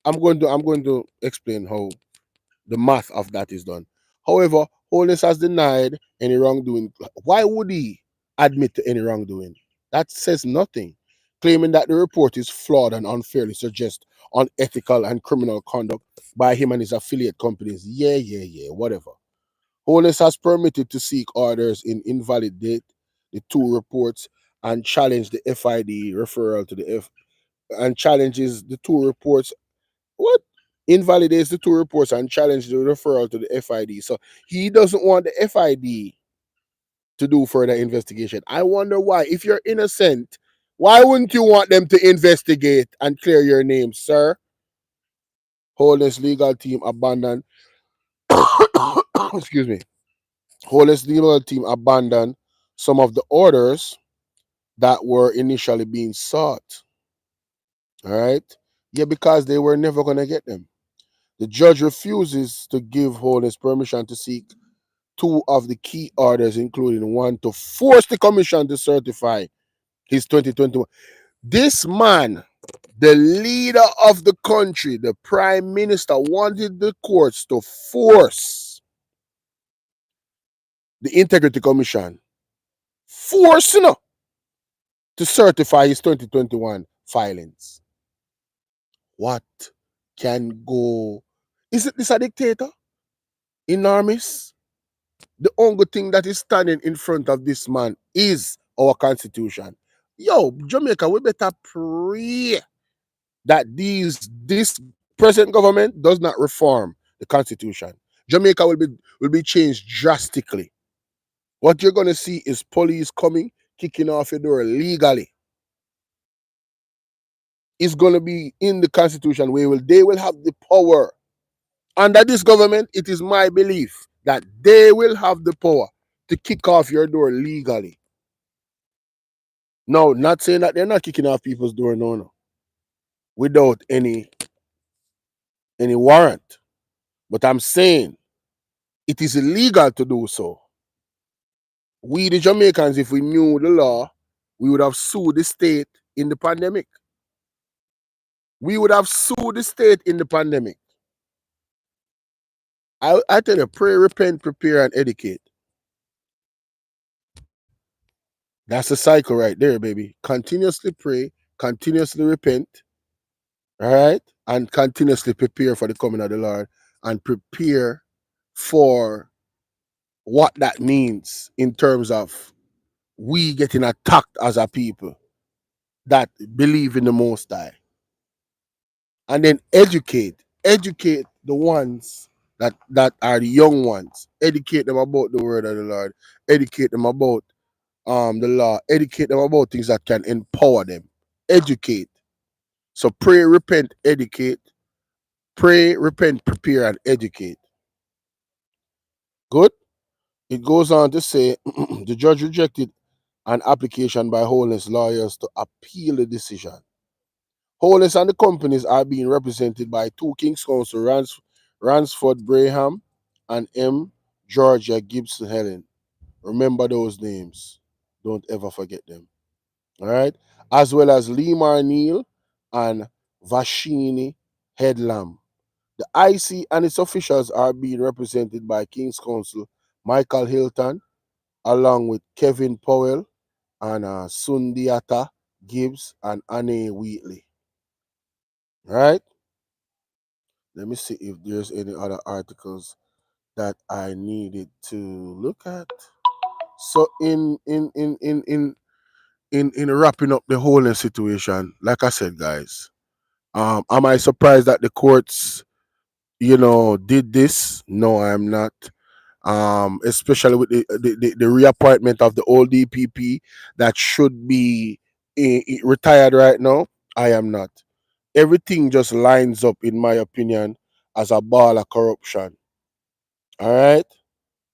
going to explain how the math of that is done. However, Holness has denied any wrongdoing. Why would he admit to any wrongdoing? That says nothing. Claiming that the report is flawed and unfairly suggests unethical and criminal conduct by him and his affiliate companies. Yeah, whatever. Holness has permitted to seek orders in invalidate the two reports and challenge the FID referral to the F and challenges the two reports. What? Invalidates the two reports and challenges the referral to the FID. So he doesn't want the FID to do further investigation. I wonder why. If you're innocent, why wouldn't you want them to investigate and clear your name, sir? Holness legal team abandoned. Excuse me. Holness legal team abandoned some of the orders that were initially being sought. All right. Yeah, because they were never going to get them. The judge refuses to give Holness permission to seek two of the key orders, including one to force the commission to certify his 2021. This man, the leader of the country, the prime minister, wanted the courts to force the Integrity Commission, force, to certify his 2021 filings. What can go? Is it this a dictator? Enormous? The only thing that is standing in front of this man is our constitution. Yo, Jamaica, we better pray that this present government does not reform the constitution. Jamaica will be changed drastically. What you're gonna see is police coming, kicking off your door legally. It's gonna be in the constitution where they will have the power. Under this government, it is my belief that they will have the power to kick off your door legally. No, not saying that they're not kicking off people's door, no, without any warrant. But I'm saying it is illegal to do so. We, the Jamaicans, if we knew the law, we would have sued the state in the pandemic. We would have sued the state in the pandemic. I tell you, pray, repent, prepare, and educate. That's the cycle right there, baby. Continuously pray, continuously repent, all right, and continuously prepare for the coming of the Lord and prepare for what that means in terms of we getting attacked as a people that believe in the Most High. And then educate the ones that are the young ones. Educate them about the word of the Lord. Educate them about the law. Educate them about things that can empower them. Educate. So pray, repent, educate. Pray, repent, prepare, and educate. Good. It goes on to say the judge rejected an application by Holness lawyers to appeal the decision. Holness and the companies are being represented by two King's Counsel, Ransford Braham and M. Georgia Gibson Helen. Remember those names. Don't ever forget them. All right. As well as Lemar Neal and Vashini Headlam. The IC and its officials are being represented by King's Counsel Michael Hilton, along with Kevin Powell and Sundiata Gibbs and Annie Wheatley. Right? Let me see if there's any other articles that I needed to look at. So in wrapping up the whole situation, like I said, guys, am I surprised that the courts, did this? No, I'm not. Especially with the reappointment of the old DPP that should be retired right now. I am not. Everything just lines up, in my opinion, as a ball of corruption. All right,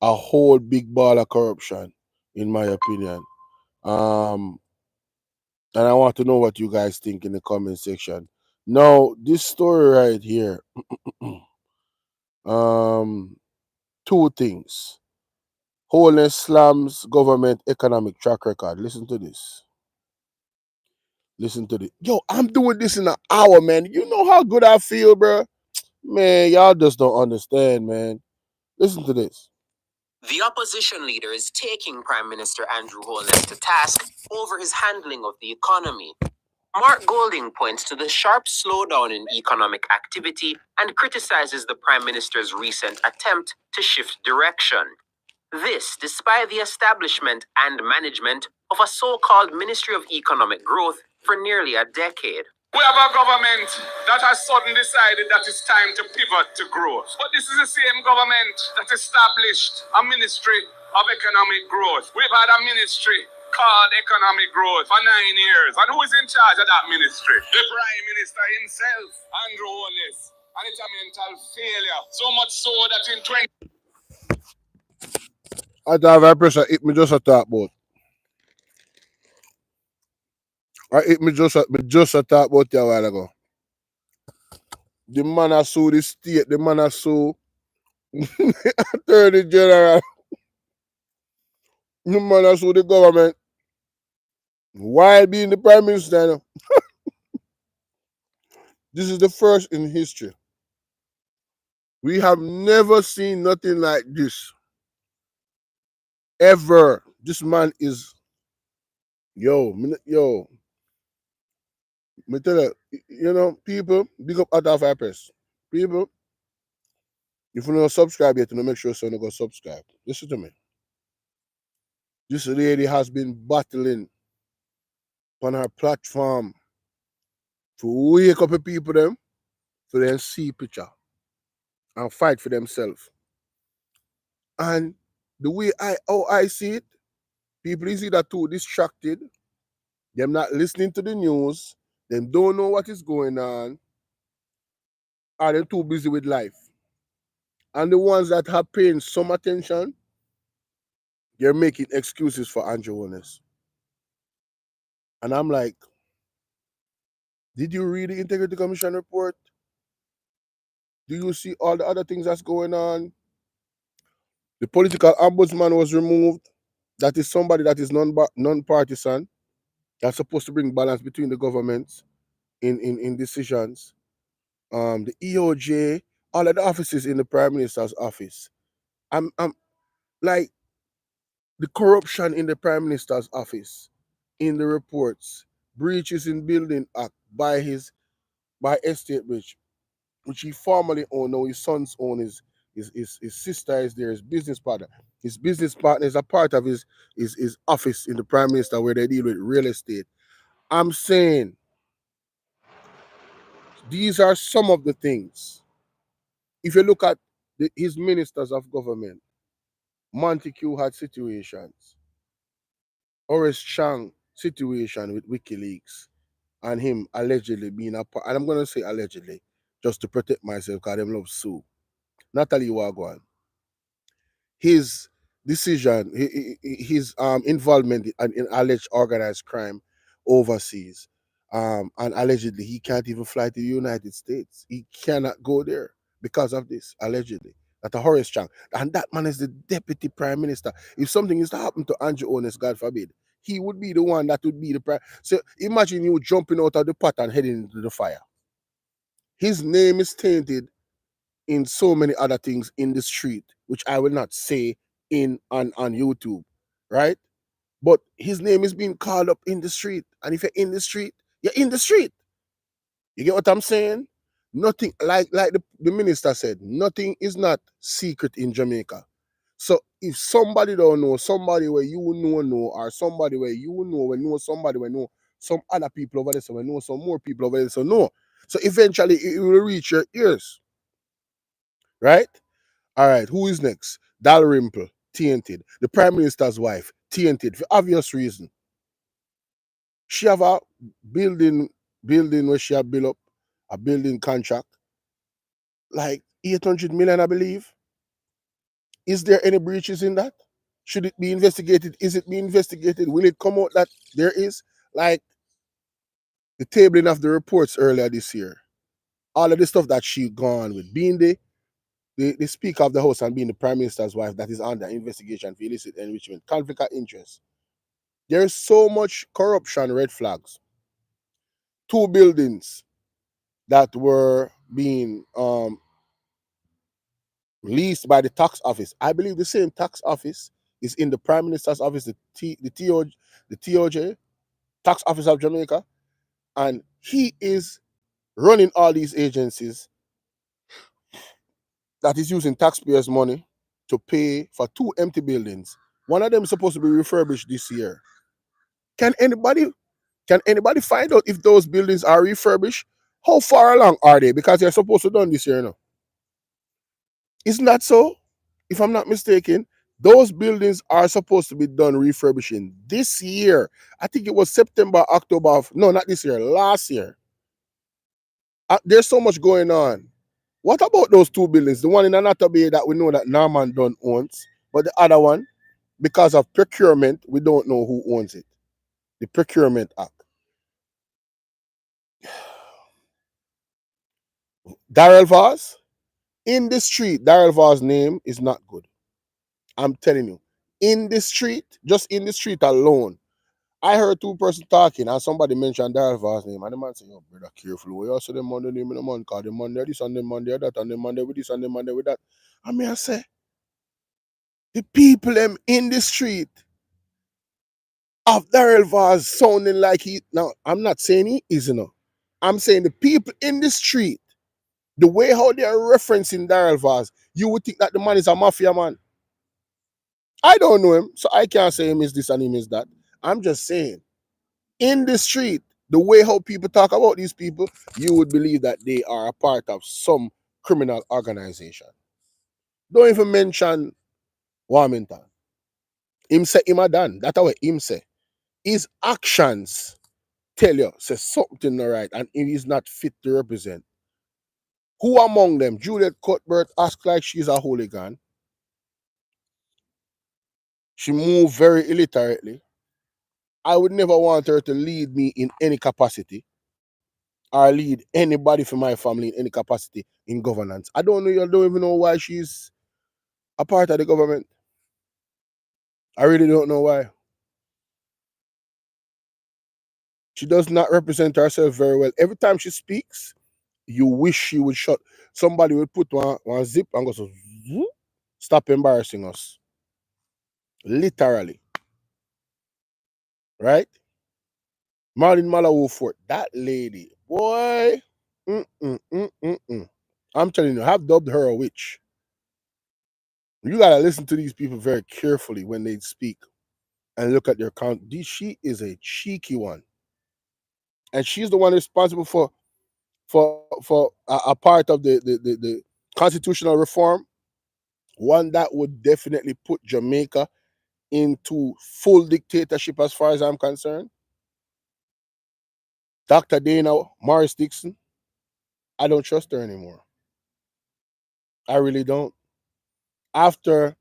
a whole big ball of corruption, in my opinion. Um, and I want to know what you guys think in the comment section. Now, this story right here, um, two things. Wholeness slams government economic track record. Listen to this. Listen to this. Yo, I'm doing this in an hour, man. You know how good I feel, bro? Man, y'all just don't understand, man. Listen to this. The opposition leader is taking Prime Minister Andrew Holness to task over his handling of the economy. Mark Golding points to the sharp slowdown in economic activity and criticizes the Prime Minister's recent attempt to shift direction. This despite the establishment and management of a so-called Ministry of Economic Growth for nearly a decade. We have a government that has suddenly decided that it's time to pivot to growth. But this is the same government that established a Ministry of Economic Growth. We've had a ministry called Economic Growth for 9 years. And who is in charge of that ministry? The Prime Minister himself, Andrew Holness. And it's a mental failure. So much so that in 20... I have a pressure, it me just a talk about. Me just a talk about it a while ago. The man has sued the state, the man has sued Attorney General, the man has sued the government while being the Prime Minister. This is the first in history. We have never seen nothing like this. Ever. This man is, yo, me tell you, people, big up out of our press. People, if you don't subscribe yet, make sure so you go subscribe. Listen to me. This lady has been battling on her platform to wake up the people them so they can see picture and fight for themselves. And the way I see it, people is either too distracted, them not listening to the news, them don't know what is going on, or they're too busy with life. And the ones that have paying some attention, they're making excuses for Andrew Holness. And I'm like, did you read the Integrity Commission report? Do you see all the other things that's going on? The political ombudsman was removed. That is somebody that is non-partisan. That's supposed to bring balance between the governments in decisions. The EOJ, all of the offices in the Prime Minister's office. I'm like the corruption in the Prime Minister's office, in the reports, breaches in Building Act by Estate Bridge, which he formerly owned. Now his sons own his sister is there, his business partner. His business partner is a part of his office in the Prime Minister where they deal with real estate. I'm saying these are some of the things. If you look at his ministers of government, Montague had situations. Horace Chang situation with WikiLeaks and him allegedly being a part. And I'm going to say allegedly just to protect myself because them love Sue. Natalie Wagwan. His decision, his involvement in alleged organized crime overseas. And allegedly he can't even fly to the United States. He cannot go there because of this, allegedly. That a Horace Chang. And that man is the deputy prime minister. If something is to happen to Andrew Honest, God forbid, he would be the one that would be the prime. So imagine you jumping out of the pot and heading into the fire. His name is tainted in so many other things in the street, which I will not say in on YouTube, right? But his name is being called up in the street. And if you're in the street, you're in the street. You get what I'm saying? Nothing like the minister said, nothing is not secret in Jamaica. So if somebody don't know, somebody where you know, or somebody where you know somebody where know some other people over there, so we know some more people over there, so no. So eventually it will reach your ears, right? All right, who is next? Dalrymple, tainted. The Prime Minister's wife, tainted for obvious reason. She have a building building where she have built up a building contract, like 800 million, I believe. Is there any breaches in that? Should it be investigated? Is it being investigated? Will it come out that there is? Like the tabling of the reports earlier this year, all of the stuff that she gone with, being the Speaker of the House and being the Prime Minister's wife that is under investigation for illicit enrichment, conflict of interest. There's so much corruption, red flags. Two buildings that were being leased by the tax office. I believe the same tax office is in the Prime Minister's office, the TOJ, Tax Office of Jamaica, and he is running all these agencies that is using taxpayers' money to pay for two empty buildings. One of them is supposed to be refurbished this year. Can anybody find out if those buildings are refurbished? How far along are they? Because they're supposed to done this year now. Isn't that so? If I'm not mistaken, those buildings are supposed to be done refurbishing this year. I think it was September, October. No, not this year, last year. There's so much going on. What about those two buildings? The one in Anata Bay that we know that Norman Dunn owns, but the other one, because of procurement, we don't know who owns it. The Procurement Act. Darrell Vaz, in the street, Darrell Vaz's name is not good. I'm telling you. In the street, just in the street alone, I heard two persons talking and somebody mentioned Darrell Vaz's name. And the man said, yo, brother, careful. We also the man, the name of the man, because the man there this and the man there that, and the man there with this and the man there with that. I mean, I say, the people them in the street of Darrell Vaz sounding like he. Now, I'm not saying he is, you know. I'm saying the people in the street, the way how they are referencing Darrell Vaz, you would think that the man is a mafia man. I don't know him, so I can't say him is this and him is that. I'm just saying, in the street, the way how people talk about these people, you would believe that they are a part of some criminal organization. Don't even mention Warmington. Him say him a done. That's what him say. His actions tell you say something not right and he is not fit to represent. Who among them? Juliet Cuthbert asked like she's a hooligan. She moved very illiterately. I would never want her to lead me in any capacity or lead anybody from my family in any capacity in governance. I don't know. You don't even know why she's a part of the government. I really don't know why. She does not represent herself very well. Every time she speaks, you wish she would shut. Somebody would put one zip and go so zoom, stop embarrassing us. Literally, right? Marlene Malawo Fort, that lady, boy. Mm. I'm telling you, I've dubbed her a witch. You gotta listen to these people very carefully when they speak and look at their count. She is a cheeky one, and she's the one responsible for a part of the constitutional reform, one that would definitely put Jamaica into full dictatorship as far as I'm concerned. Dr. Dana Morris Dixon, I don't trust her anymore. I really don't. After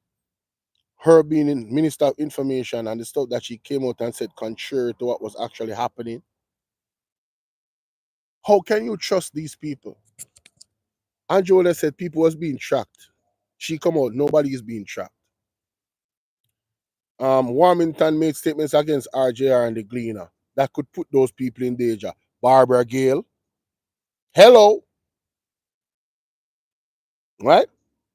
her being in Minister of Information and the stuff that she came out and said contrary to what was actually happening, How can you trust these people? Angela said people was being tracked. She come out, nobody is being tracked. Warmington made statements against RJR and the Gleaner that could put those people in danger. Barbara Gale, hello, right?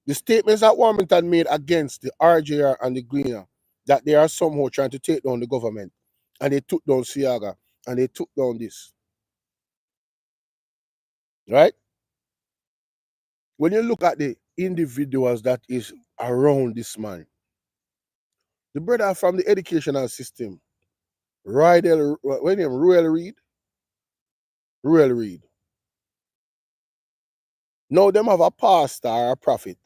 The statements that Warmington made against the RJR and the Gleaner that they are somehow trying to take down the government, and they took down Siaga, and they took down this, right? When you look at the individuals that is around this man, the brother from the educational system, Rydell, what name? Ruel Reed. Now them have a pastor or a prophet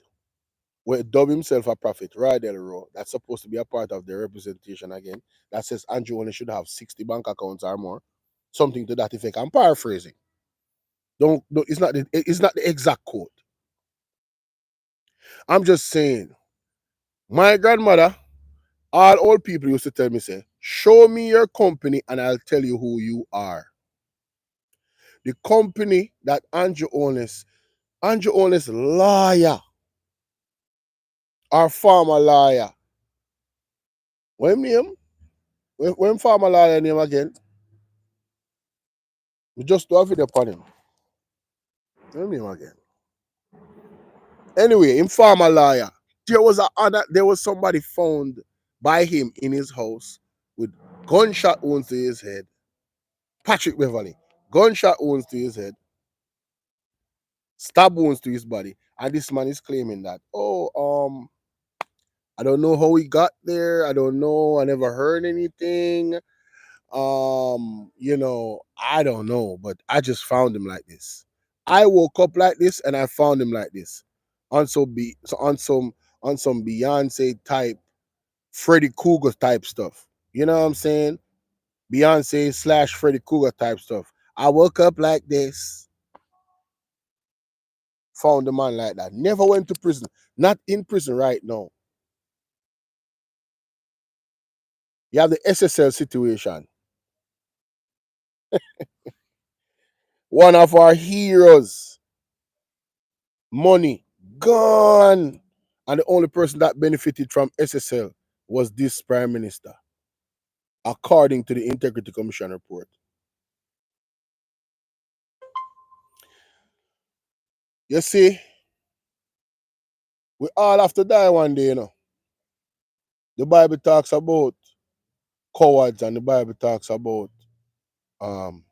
where dub himself a prophet, Rydell Rowe. That's supposed to be a part of the representation again. That says Andrew only should have 60 bank accounts or more. Something to that effect. I'm paraphrasing. Don't it's not the exact quote. I'm just saying, my grandmother, all old people used to tell me, say, show me your company and I'll tell you who you are. The company that Andrew owns lawyer, or former lawyer. What name? When former lawyer name again? We just do a video upon him. What name again? Anyway, informal lawyer. There was somebody found by him in his house with gunshot wounds to his head. Patrick Beverly. Gunshot wounds to his head, stab wounds to his body. And this man is claiming that, I don't know how he got there. I don't know. I never heard anything. I don't know, but I just found him like this. I woke up like this and I found him like this. On some Beyonce type, Freddy Krueger type stuff. You know what I'm saying? Beyonce slash Freddy Krueger type stuff. I woke up like this, found the man like that. Never went to prison. Not in prison right now. You have the SSL situation. One of our heroes, money gone. And the only person that benefited from SSL was this prime minister, according to the Integrity Commission report. You see, we all have to die one day, you know. The Bible talks about cowards and the Bible talks about um,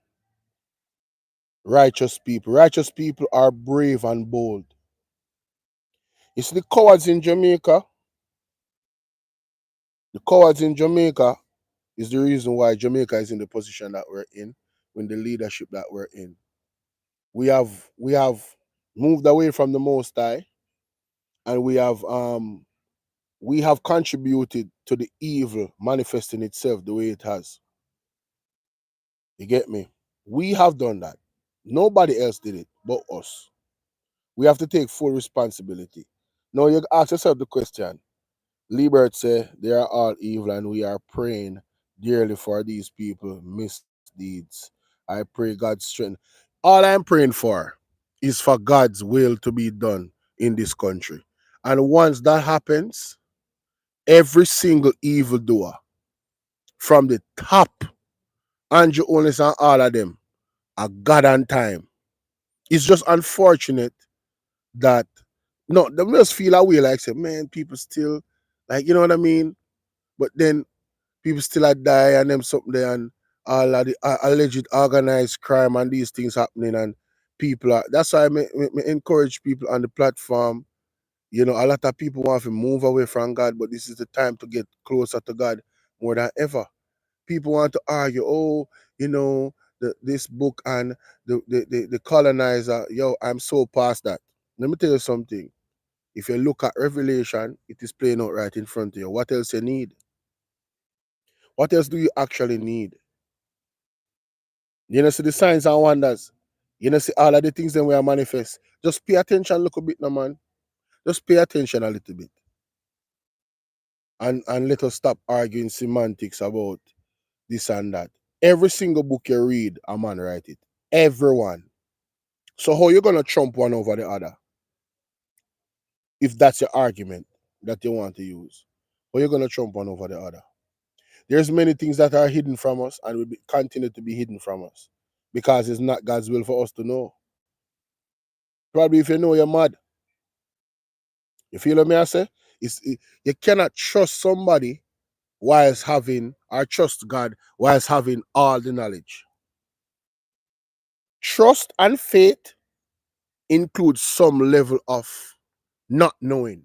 righteous people. Righteous people are brave and bold. You see, the cowards in Jamaica is the reason why Jamaica is in the position that we're in, with the leadership that we're in. We have moved away from the Most High, and we have contributed to the evil manifesting itself the way it has. You get me? We have done that. Nobody else did it but us. We have to take full responsibility. Now you ask yourself the question. Liebert said they are all evil and we are praying dearly for these people misdeeds. I pray God's strength. All I'm praying for is for God's will to be done in this country. And once that happens, every single evildoer from the top, Andrew Onis and all of them, are God on time. It's just unfortunate that no, they must feel a way like say, man, people still like you know what I mean? But then people still a die and them something there and all of the alleged organized crime and these things happening and people are that's why I encourage people on the platform. You know, a lot of people want to move away from God, but this is the time to get closer to God more than ever. People want to argue, you know, this book and the colonizer. Yo, I'm so past that. Let me tell you something. If you look at Revelation, it is playing out right in front of you. What else you need? What else do you actually need? You know, see the signs and wonders. You know, see all of the things that we are manifest. Just pay attention a little bit, no man. Just pay attention a little bit. And let us stop arguing semantics about this and that. Every single book you read, a man write it. Everyone. So how you gonna trump one over the other? If that's your argument that you want to use, how you gonna trump one over the other? There's many things that are hidden from us and will continue to be hidden from us because it's not God's will for us to know. Probably if you know, you're mad. You feel what me I say? You cannot trust somebody whilst having, or trust God whilst having all the knowledge. Trust and faith includes some level of not knowing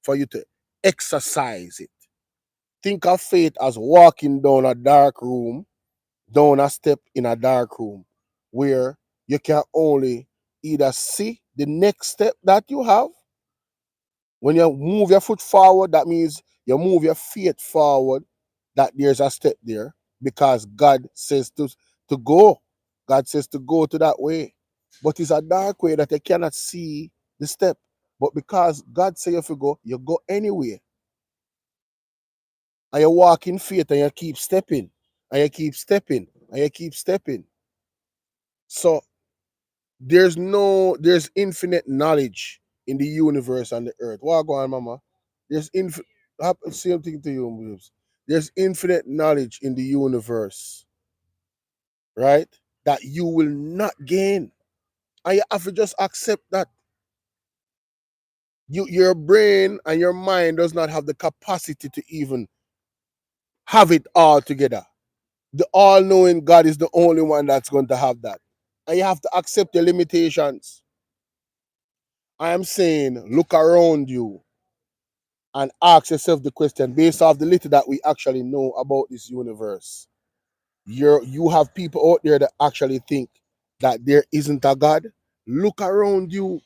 for you to exercise it. Think of faith as walking down a dark room, down a step in a dark room, where you can only either see the next step that you have. When you move your foot forward, that means you move your feet forward, that there's a step there because God says to go. God says to go to that way. But it's a dark way that you cannot see the step. But because God says you go anyway. And you walk in faith and you keep stepping. And you keep stepping. And you keep stepping. So there's infinite knowledge in the universe and the earth. What go on, mama? There's infinite, same thing to you, moves. There's infinite knowledge in the universe, right? That you will not gain. And you have to just accept that. Your brain and your mind does not have the capacity to even have it all together. The all-knowing God is the only one that's going to have that. And you have to accept your limitations. I am saying, look around you and ask yourself the question based off the little that we actually know about this universe. You have people out there that actually think that there isn't a God. Look around you.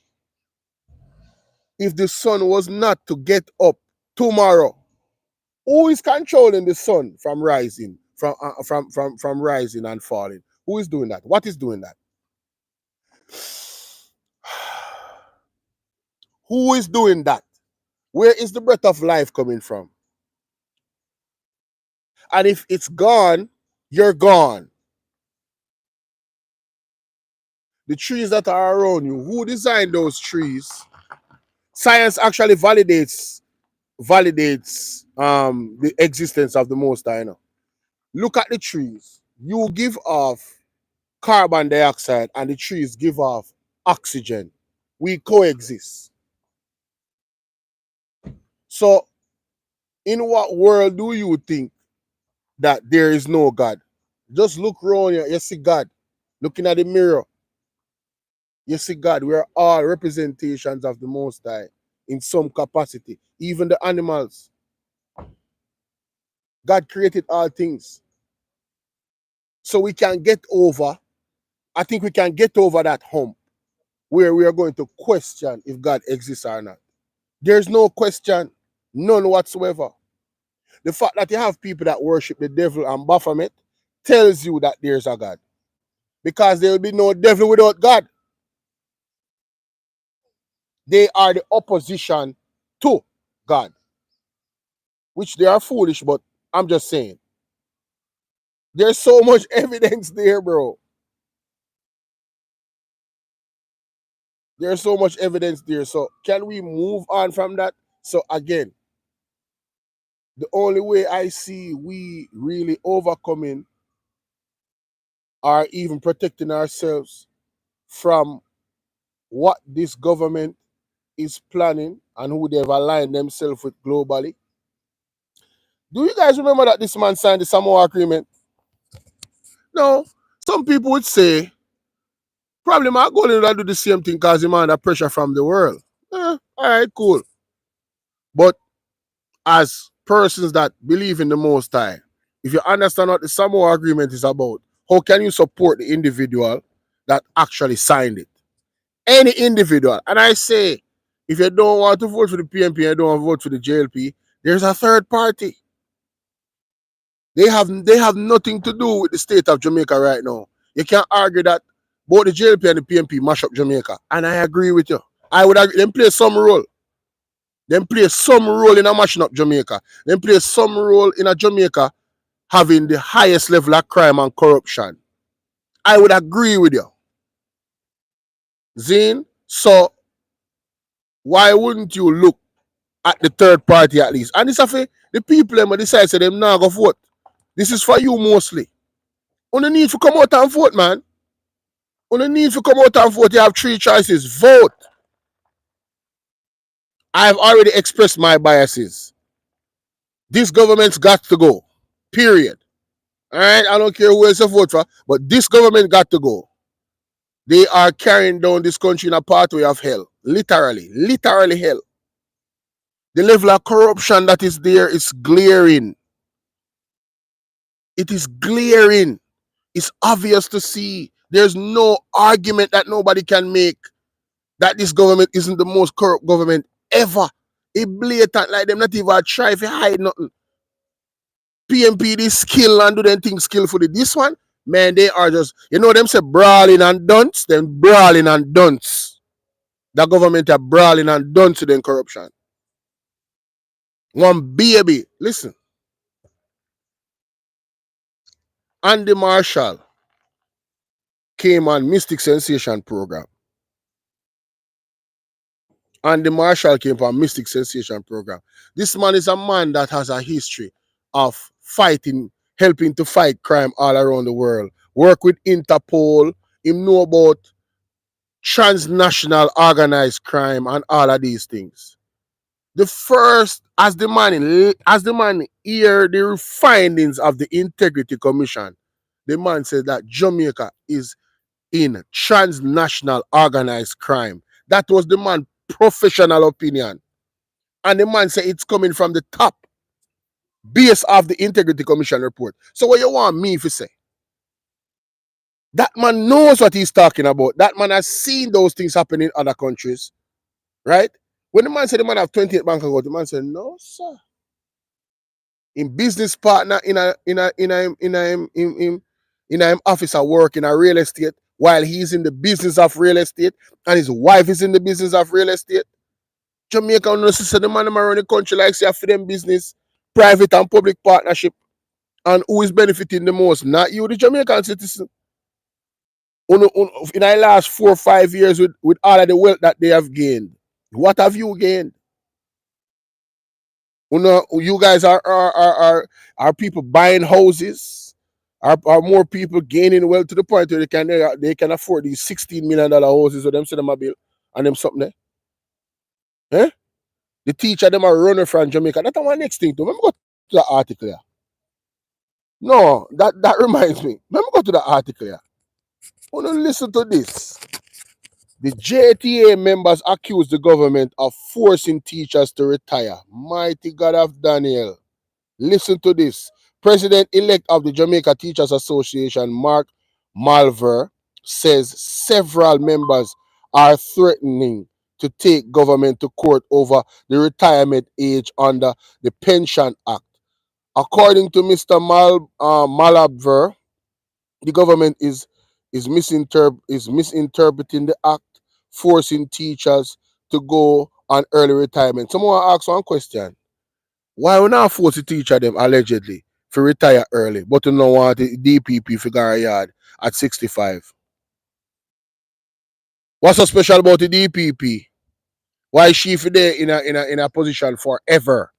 If the sun was not to get up tomorrow, who is controlling the sun from rising, from rising and falling? Who is doing that? What is doing that? Who is doing that? Where is the breath of life coming from? And if it's gone, you're gone. The trees that are around you, who designed those trees? Science actually validates the existence of the Most High. You know? Look at the trees. You give off carbon dioxide, and the trees give off oxygen. We coexist. So, in what world do you think that there is no God? Just look around you, you see God. Looking at the mirror, you see God. We are all representations of the Most High in some capacity. Even the animals. God created all things. So we can get over, I think we can get over that hump where we are going to question if God exists or not. There's no question, none whatsoever. The fact that you have people that worship the devil and Baphomet tells you that there's a God. Because there will be no devil without God. They are the opposition to God, which they are foolish, but I'm just saying. There's so much evidence there, bro. There's so much evidence there. So can we move on from that? So again, the only way I see we really overcoming or even protecting ourselves from what this government is planning and who they've aligned themselves with globally. Do you guys remember that this man signed the Samoa Agreement? No. Some people would say, probably my goal is to do the same thing because he's under pressure from the world. All right, cool. But as persons that believe in the Most High, if you understand what the Samoa Agreement is about, how can you support the individual that actually signed it? Any individual. And I say, if you don't want to vote for the PNP and don't want to vote for the JLP, there's a third party. They have nothing to do with the state of Jamaica right now. You can't argue that both the JLP and the PNP mash up Jamaica. And I agree with you. I would agree. Them play some role. Them play some role in a mashing up Jamaica. Them play some role in a Jamaica having the highest level of crime and corruption. I would agree with you. Zane, so why wouldn't you look at the third party at least? And this affair, the people them decide say them now go vote. This is for you mostly. On the need to come out and vote, man. On the need to come out and vote, you have three choices. Vote. I've already expressed my biases. This government's got to go. Period. All right, I don't care who else you vote for, but this government got to go. They are carrying down this country in a pathway of hell. Literally hell. The level of corruption that is there is glaring. It is glaring. It's obvious to see. There's no argument that nobody can make that this government isn't the most corrupt government ever. It blatant like them not even try to hide nothing. PMP this skill and do them things skillfully. This one, man, they are just, them say brawling and dunce, then brawling and dunce. The government are brawling and dunce to them corruption. One baby, listen, Andy Marshall came on Mystic Sensation program. Andy Marshall came on Mystic Sensation program. This man is a man that has a history of fighting, helping to fight crime all around the world. Work with Interpol. Him know about transnational organized crime and all of these things. The first, as the man hear the findings of the Integrity Commission, the man said that Jamaica is in transnational organized crime. That was the man's professional opinion. And the man said it's coming from the top, based off the Integrity Commission report. So what you want me to say? That man knows what he's talking about. That man has seen those things happen in other countries, right? When the man said the man have 28 bank accounts, the man said, no, sir. In business partner in a office at work in a real estate while he's in the business of real estate and his wife is in the business of real estate. Jamaica no say the man around the country like say for them business, private and public partnership. And who is benefiting the most? Not you, the Jamaican citizen. In the last 4 or 5 years with all of the wealth that they have gained, what have you gained? You guys are people buying houses? Are more people gaining wealth to the point where they can afford these $16 million houses with them say them a bill and them something there? Eh? The teacher them are running from Jamaica. That's one next thing too. Let me go to the article here. No, that reminds me. Let me go to the article here. Want to listen to this. The JTA members accuse the government of forcing teachers to retire. Mighty God of Daniel. Listen to this. President-elect of the Jamaica Teachers Association, Mark Malver, says several members are threatening to take government to court over the retirement age under the Pension Act. According to Mr. Malabver, the government is misinterpreting the act, forcing teachers to go on early retirement. Someone ask one question: why we not force the teacher them allegedly to retire early, but you don't want the DPP figure a yard at 65? What's so special about the DPP? Why is she for there in a position forever?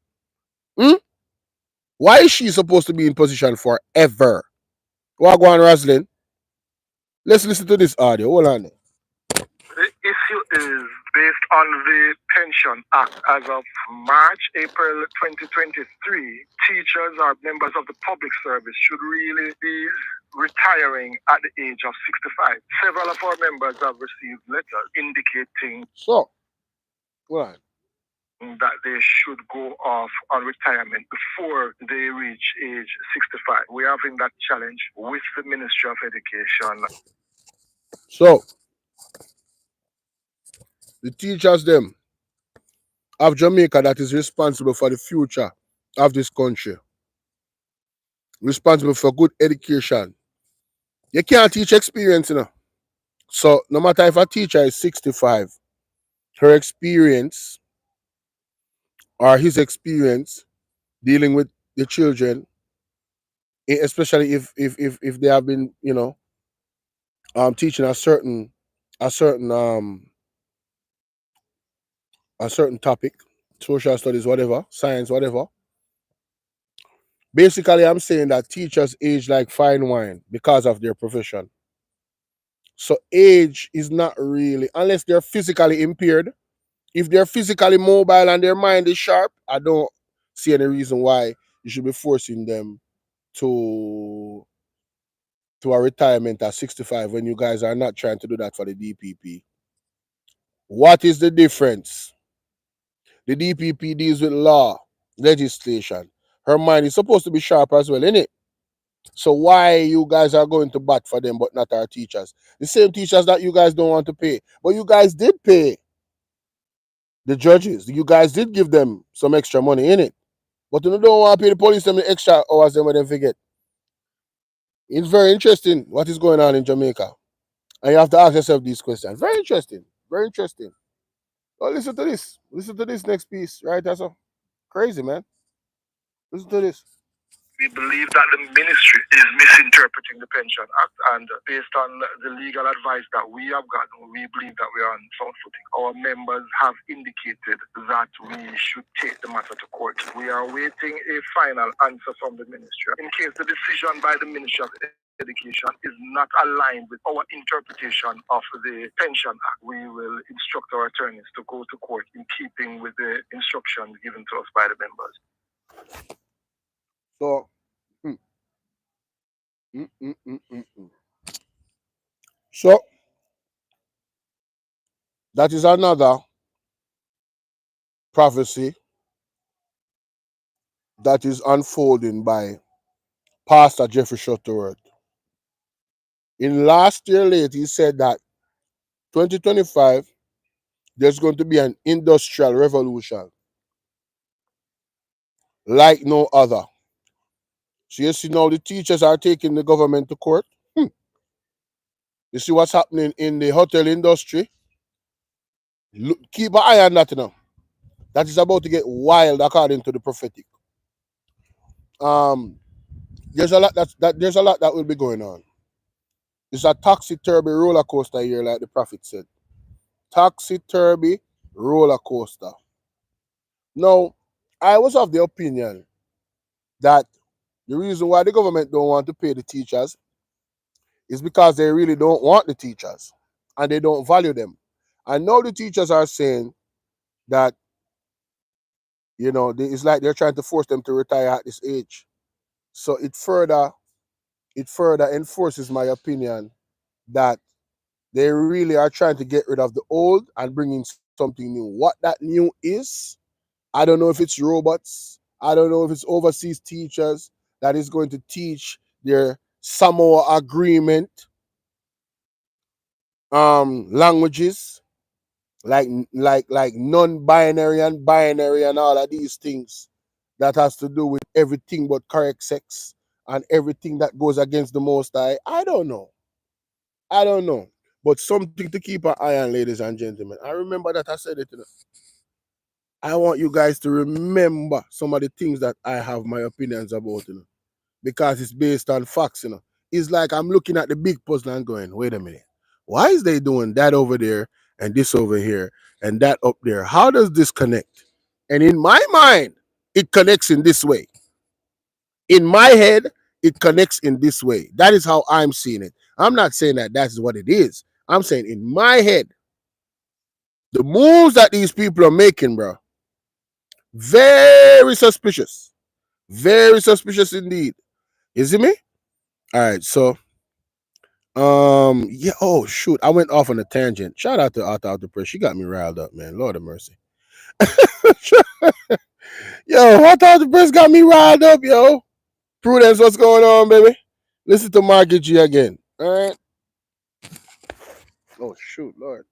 Hmm? Why is she supposed to be in position forever? Wagwan Roslyn. Let's listen to this audio. Hold on. The issue is based on the Pension Act. As of March, April 2023, teachers or members of the public service should really be retiring at the age of 65. Several of our members have received letters indicating that they should go off on retirement before they reach age 65. We're having that challenge with the Ministry of Education. So, the teachers them of Jamaica that is responsible for the future of this country, responsible for good education. You can't teach experience, So no matter if a teacher is 65, her experience or his experience dealing with the children, especially if they have been, teaching a certain a certain topic, social studies, whatever, science, whatever. Basically, I'm saying that teachers age like fine wine because of their profession. So age is not really, unless they're physically impaired. If they're physically mobile and their mind is sharp, I don't see any reason why you should be forcing them to to a retirement at 65 when you guys are not trying to do that for the DPP. What is the difference? The DPP deals with law, legislation. Her mind is supposed to be sharp as well, isn't it? So why you guys are going to bat for them but not our teachers? The same teachers that you guys don't want to pay. But you guys did pay the judges. You guys did give them some extra money in it. But you don't want to pay the police them the extra hours them when they forget. It's very interesting what is going on in Jamaica. And you have to ask yourself these questions. Very interesting. Very interesting. Oh, listen to this. Listen to this next piece, right? That's a crazy, man. Listen to this. We believe that the ministry is misinterpreting the Pension Act, and based on the legal advice that we have gotten, we believe that we are on sound footing. Our members have indicated that we should take the matter to court. We are awaiting a final answer from the ministry. In case the decision by the Ministry of Education is not aligned with our interpretation of the Pension Act, we will instruct our attorneys to go to court in keeping with the instructions given to us by the members. So, so that is another prophecy that is unfolding by Pastor Jeffrey Shuttleworth. In last year late, he said that 2025, there's going to be an industrial revolution like no other. So you see now the teachers are taking the government to court. You see what's happening in the hotel industry? Look, keep an eye on that now. That is about to get wild according to the prophetic. Um, there's a lot that will be going on. It's a topsy-turvy roller coaster here, like the prophet said. Topsy-turvy roller coaster. Now, I was of the opinion that the reason why the government don't want to pay the teachers is because they really don't want the teachers and they don't value them. I know the teachers are saying that, it's like they're trying to force them to retire at this age. So it further enforces my opinion that they really are trying to get rid of the old and bring in something new. What that new is, I don't know if it's robots. I don't know if it's overseas teachers that is going to teach their Samoa agreement languages like non-binary and binary and all of these things that has to do with everything but correct sex and everything that goes against the most high. I don't know. I don't know. But something to keep an eye on, ladies and gentlemen. I remember that I said it. I want you guys to remember some of the things that I have my opinions about, because it's based on facts, It's like I'm looking at the big puzzle and going, wait a minute. Why is they doing that over there and this over here and that up there? How does this connect? And in my mind, it connects in this way. In my head, it connects in this way. That is how I'm seeing it. I'm not saying that that's what it is. I'm saying in my head, the moves that these people are making, bro, very suspicious. Very suspicious indeed. You see me? All right, so yeah, oh shoot, I went off on a tangent. Shout out to Arthur the Press. She got me riled up, man. Lord of mercy. Yo, Arthur the Press got me riled up, yo. Prudence, what's going on, baby? Listen to Market G again. All right. Oh shoot, Lord.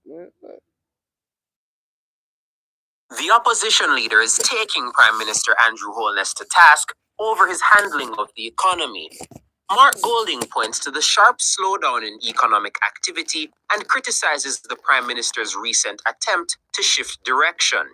The opposition leader is taking Prime Minister Andrew Holness to task over his handling of the economy. Mark Golding points to the sharp slowdown in economic activity and criticizes the Prime Minister's recent attempt to shift direction.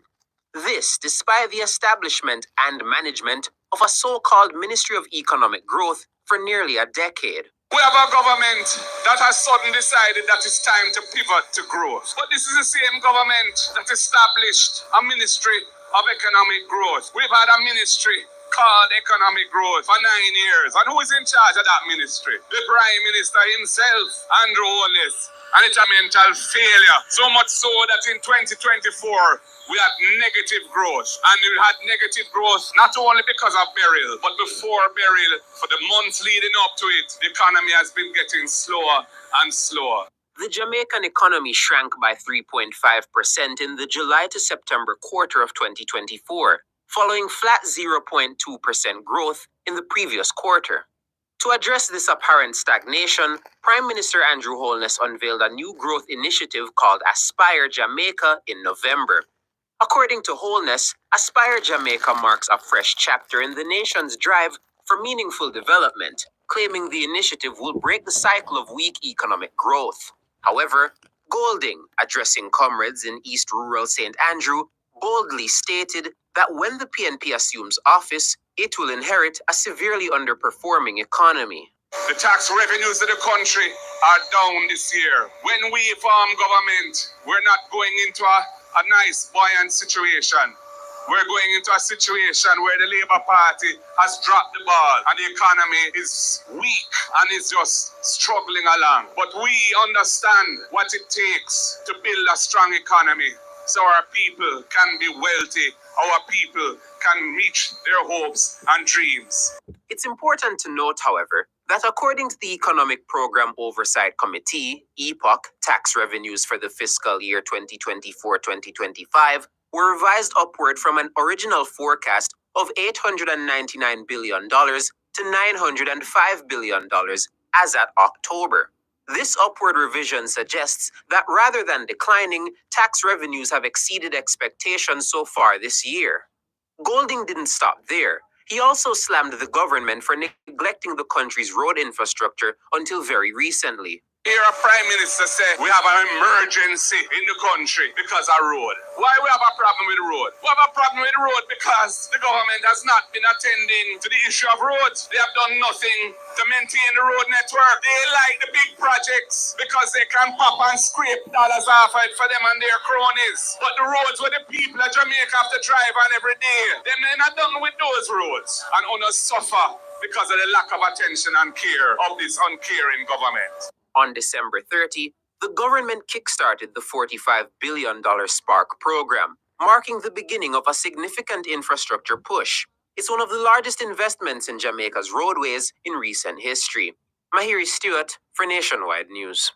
This despite the establishment and management of a so-called Ministry of Economic Growth for nearly a decade. We have a government that has suddenly decided that it's time to pivot to growth. But this is the same government that established a ministry of economic growth. We've had a ministry called economic growth for 9 years. And who is in charge of that ministry? The Prime Minister himself, Andrew Holness. And it's a mental failure. So much so that in 2024, we had negative growth. And we had negative growth not only because of burial, but before burial, for the months leading up to it, the economy has been getting slower and slower. The Jamaican economy shrank by 3.5% in the July to September quarter of 2024, following flat 0.2% growth in the previous quarter. To address this apparent stagnation, Prime Minister Andrew Holness unveiled a new growth initiative called Aspire Jamaica in November. According to Holness, Aspire Jamaica marks a fresh chapter in the nation's drive for meaningful development, claiming the initiative will break the cycle of weak economic growth. However, Golding, addressing comrades in East Rural St. Andrew, boldly stated that when the PNP assumes office, it will inherit a severely underperforming economy. The tax revenues of the country are down this year. When we form government, we're not going into a nice buoyant situation. We're going into a situation where the Labour Party has dropped the ball and the economy is weak and is just struggling along. But we understand what it takes to build a strong economy so our people can be wealthy, our people can reach their hopes and dreams. It's important to note, however, that according to the Economic Program Oversight Committee, EPOC, tax revenues for the fiscal year 2024-2025 were revised upward from an original forecast of $899 billion to $905 billion as at October. This upward revision suggests that rather than declining, tax revenues have exceeded expectations so far this year. Golding didn't stop there. He also slammed the government for neglecting the country's road infrastructure until very recently. Here, a prime minister said we have an emergency in the country because of road. Why we have a problem with the road? We have a problem with the road because the government has not been attending to the issue of roads. They have done nothing to maintain the road network. They like the big projects because they can pop and scrape dollars off it for them and their cronies. But the roads where the people of Jamaica have to drive on every day, they're not done with those roads. And owners suffer because of the lack of attention and care of this uncaring government. On December 30, the government kickstarted the $45 billion Spark program, marking the beginning of a significant infrastructure push. It's one of the largest investments in Jamaica's roadways in recent history. Mahiri Stewart for Nationwide News.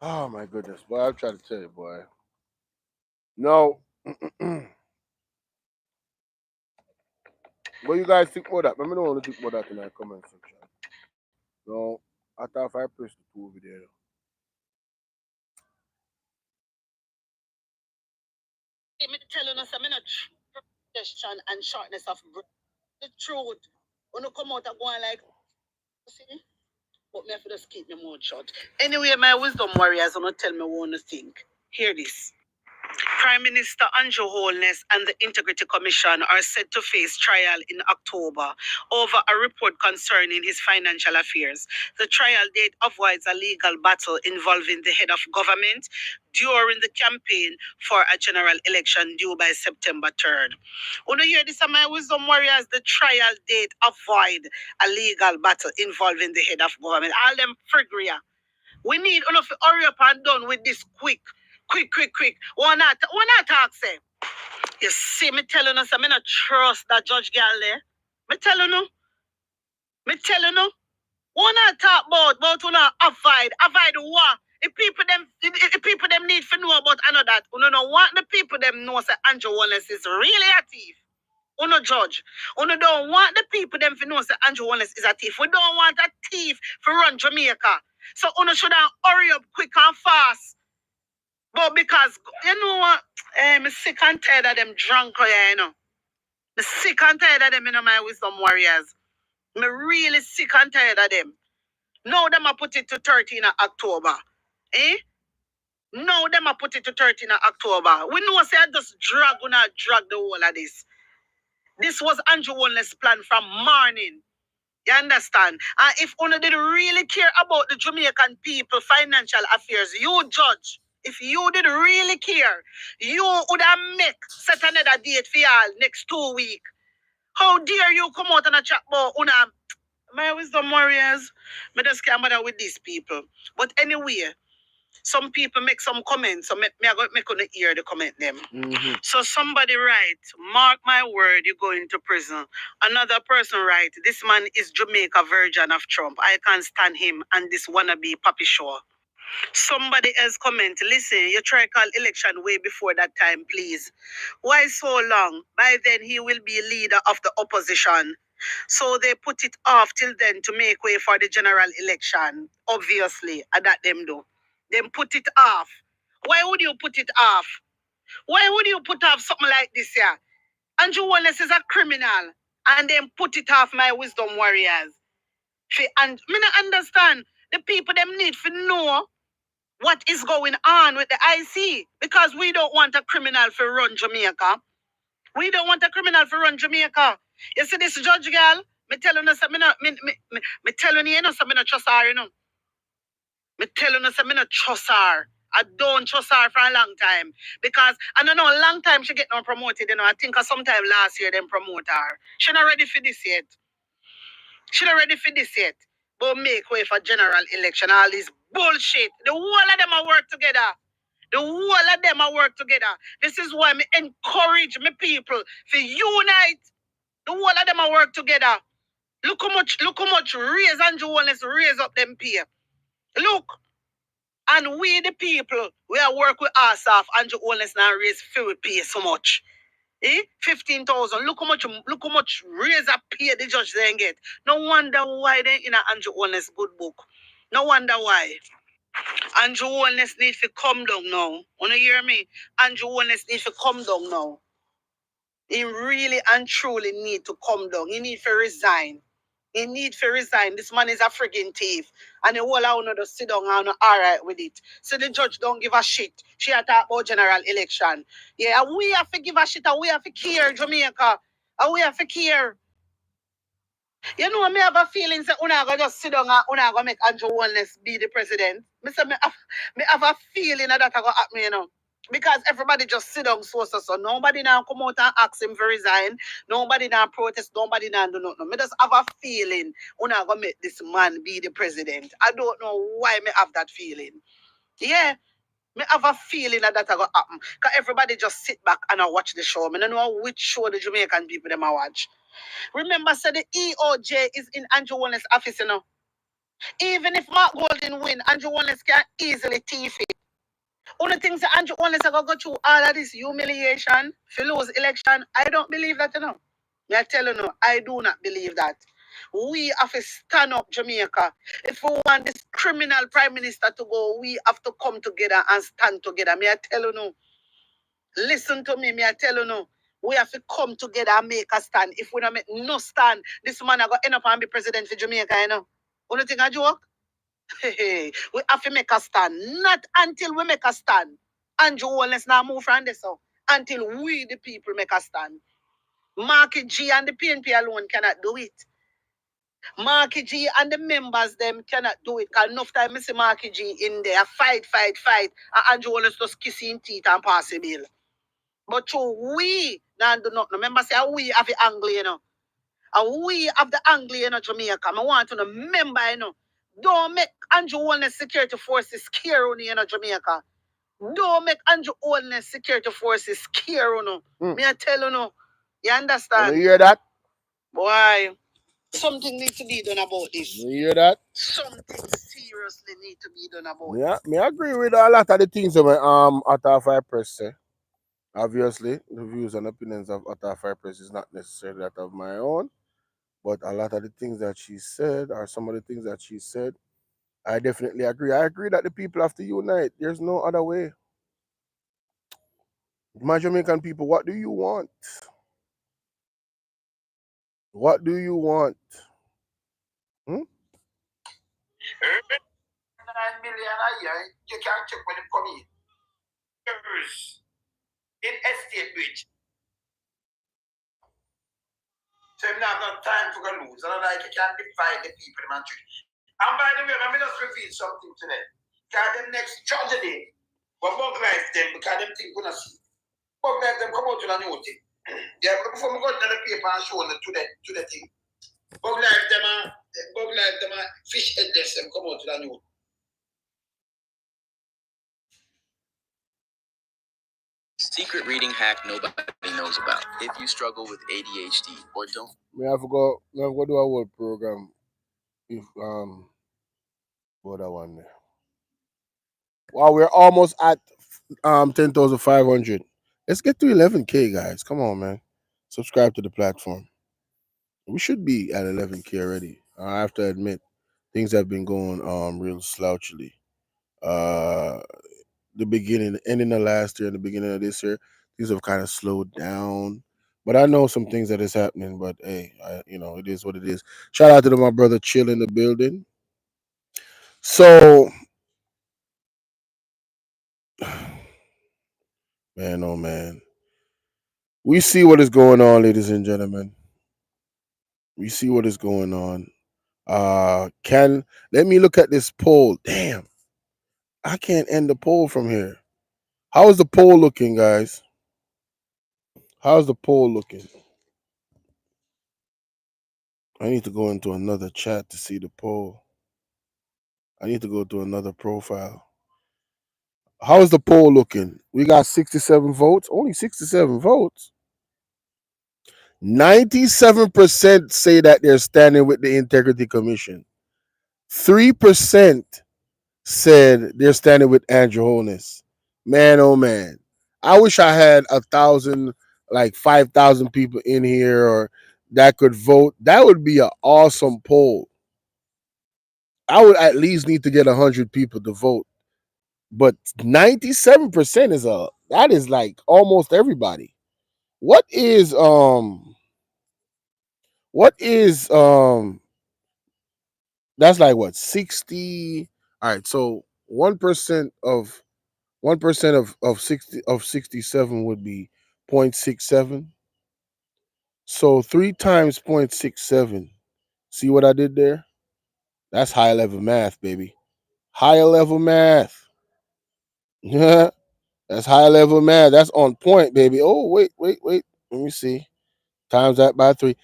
Oh my goodness, boy! I'm trying to tell you, boy. No. What you guys think about that? Let me know what you think about that in the comment section. No, I thought if I press the two over there. Me telling us I'm not congestion and shortness of breath. The truth. When you come out and going like, see? But me have to just keep my mouth shut. Anyway, my wisdom warriors don't tell me what to think. Hear this. Prime Minister Andrew Holness and the Integrity Commission are set to face trial in October over a report concerning his financial affairs. The trial date avoids a legal battle involving the head of government during the campaign for a general election due by September 3rd. When you hear this, my wisdom warriors, the trial date avoid a legal battle involving the head of government. All them frigria. We need enough to hurry up and done with this quick. Why not talk, say? You see, me telling us, I not trust that judge girl there. Me telling you. Why not talk about when avoid what? If people them need to know about another, you know what the people them know say Andrew Wallace is really a thief. Uno judge. Uno don't want the people them to know say Andrew Wallace is a thief. We don't want a thief to run Jamaica. So uno should hurry up quick and fast. But because, you know what, I'm sick and tired of them drunk, you know. I'm sick and tired of them, you know, my wisdom warriors. I'm really sick and tired of them. Now them I put it to 13 of October. Now them I put it to 13 of October. We know say I just drag the whole of this. This was Andrew Walnes's plan from morning. You understand? And if one did really care about the Jamaican people financial affairs, you judge. If you did really care, you would have set another date for y'all next 2 weeks. How dare you come out and a chat about my wisdom warriors? Me just can't bother with these people. But anyway, some people make some comments, so me I go make on hear the comment them. Mm-hmm. So somebody write, mark my word, you go into prison. Another person write, this man is Jamaica version of Trump. I can't stand him and this wannabe Papi Shaw. Somebody else comment, listen, you try call election way before that time, please. Why so long? By then he will be leader of the opposition. So they put it off till then to make way for the general election. Obviously, that them do. Then put it off. Why would you put it off? Why would you put off something like this here? Andrew Wallace is a criminal. And then put it off, my wisdom warriors. And me not understand. The people them need to know what is going on with the IC. Because we don't want a criminal to run Jamaica. We don't want a criminal to run Jamaica. You see this judge girl? Me telling you, me telling you, so me not trust her, you know. Me telling you, so me not trust her. I don't trust her for a long time. Because, I don't know, a long time she get no promoted, you know. I think sometime last year them promote her. She not ready for this yet. She not ready for this yet. But make way for general election, all this bullshit. The whole of them are work together. The whole of them are work together. This is why me encourage me people to unite. The whole of them are work together. Look how much raise Andrew Wallace raise up them pay. Look. And we the people, we are work with ourselves. Andrew Wallace now raise fuel pay so much. 15,000. Look how much raise up pay the judge then get. No wonder why they in a Andrew Wallace good book. No wonder why. Andrew Wallace needs to come down now. Wanna hear me? Andrew Wallace needs to come down now. He really and truly need to come down. He need to resign. He need to resign. This man is a frigging thief. And the whole I want to sit down and all right with it. So the judge don't give a shit. She had talk about general election. Yeah, we have to give a shit and we have to care, Jamaica. And we have to care. You know, me have a feeling that una go just sit down and una go make Andrew Wallace be the president. Me have a feeling that go happen, you know. Because everybody just sit down so. Nobody now come out and ask him to resign. Nobody now protest. Nobody now do nothing. Me just have a feeling una go make this man be the president. I don't know why me have that feeling. Yeah. Me have a feeling that go happen. Because everybody just sit back and I watch the show. Me don't know which show the Jamaican people them a watch. Remember, so the EOJ is in Andrew Wallace's office, you know. Even if Mark Golden win, Andrew Wallace can easily thief it. Only things that Andrew Wallace are going to go through all of this humiliation, to lose election, I don't believe that, you know. I tell you, no, I do not believe that. We have to stand up, Jamaica. If we want this criminal prime minister to go, we have to come together and stand together. Me I tell you, no. Listen to me, I tell you no. We have to come together and make a stand. If we don't make no stand, this man are going to end up and be president for Jamaica, you know. Only thing I joke? We have to make a stand. Not until we make a stand. Andrew Wallace now move from this so. Until we, the people, make a stand. Marky G and the PNP alone cannot do it. Marky G and the members them cannot do it. Because enough time I see Marky G in there, fight. And Andrew Wallace just kissing teeth and pass the bill. But true, we now do not. Remember, say we have the angle, you know. And we have the angle, you know, Jamaica. I want to remember, you know. Don't make Andrew Holness Security Forces scare on you know, Jamaica. Don't make Andrew Holness Security Forces scare on you. Me I tell you, no. You understand? You hear that? Why? Something needs to be done about this. You hear that? Something seriously needs to be done about Yeah, me agree with a lot of the things that my Atafai Press say. Obviously, the views and opinions of Atafai Press is not necessarily that of my own, but a lot of the things that she said, or some of the things that she said, I definitely agree. I agree that the people have to unite. There's no other way. My Jamaican people, what do you want? What do you want? 9 million a year, you can't check when it come in. Years in estate bridge. not got time to go lose. And I like you can't divide the people in my church. And by the way, let me just reveal something to them. Because the next tragedy, but bug life them because them think we not see. Bug life them come out to the new thing. Yeah, but before we go to the paper and show them to the thing. Bug life them fish headless them come out to the new. Secret reading hack nobody knows about. If you struggle with ADHD or don't. I forgot do a whole program if what that one there. Wow, we're almost at 10,500. Let's get to 11K, guys. Come on, man. Subscribe to the platform. We should be at 11K already. I have to admit, things have been going real slouchily. Uh, the beginning, ending of last year and the beginning of this year, things have kind of slowed down. But I know some things that is happening. But hey, it is what it is. Shout out to my brother Chill in the building. So, man, oh man, we see what is going on, ladies and gentlemen. We see what is going on. Can let me look at this poll. Damn, I can't end the poll from here. How is the poll looking, guys? How's the poll looking? I need to go into another chat to see the poll. I need to go to another profile. How is the poll looking? We got 67 votes. Only 67 votes. 97% say that they're standing with the Integrity Commission. 3% said they're standing with Andrew Holness. Man, oh man. I wish I had 1,000, like 5,000 people in here or that could vote. That would be an awesome poll. I would at least need to get 100 people to vote. But 97% that is like almost everybody. What is what is that's like what 60. All right, so 1% of 67 would be 0.67. So 3 times 0.67. See what I did there? That's high level math, baby. Higher level math. Yeah, that's high level math. That's on point, baby. Oh, wait. Let me see. Times that by 3.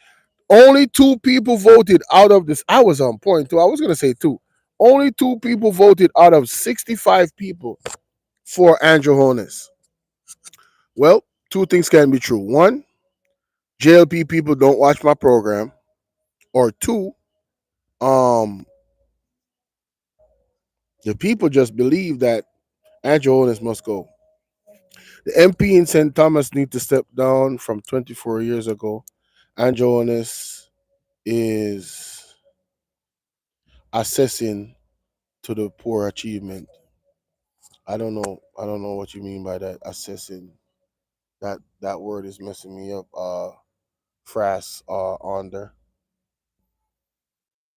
Only 2 people voted out of this. I was on point too. I was gonna say 2. Only 2 people voted out of 65 people for Andrew Holness. Well, 2 things can be true. One, JLP people don't watch my program, or two, um, the people just believe that Andrew Holness must go. The MP in St. Thomas need to step down from 24 years ago. Andrew Holness is assessing to the poor achievement. I don't know. I don't know what you mean by that. Assessing. That word is messing me up. Frass on there.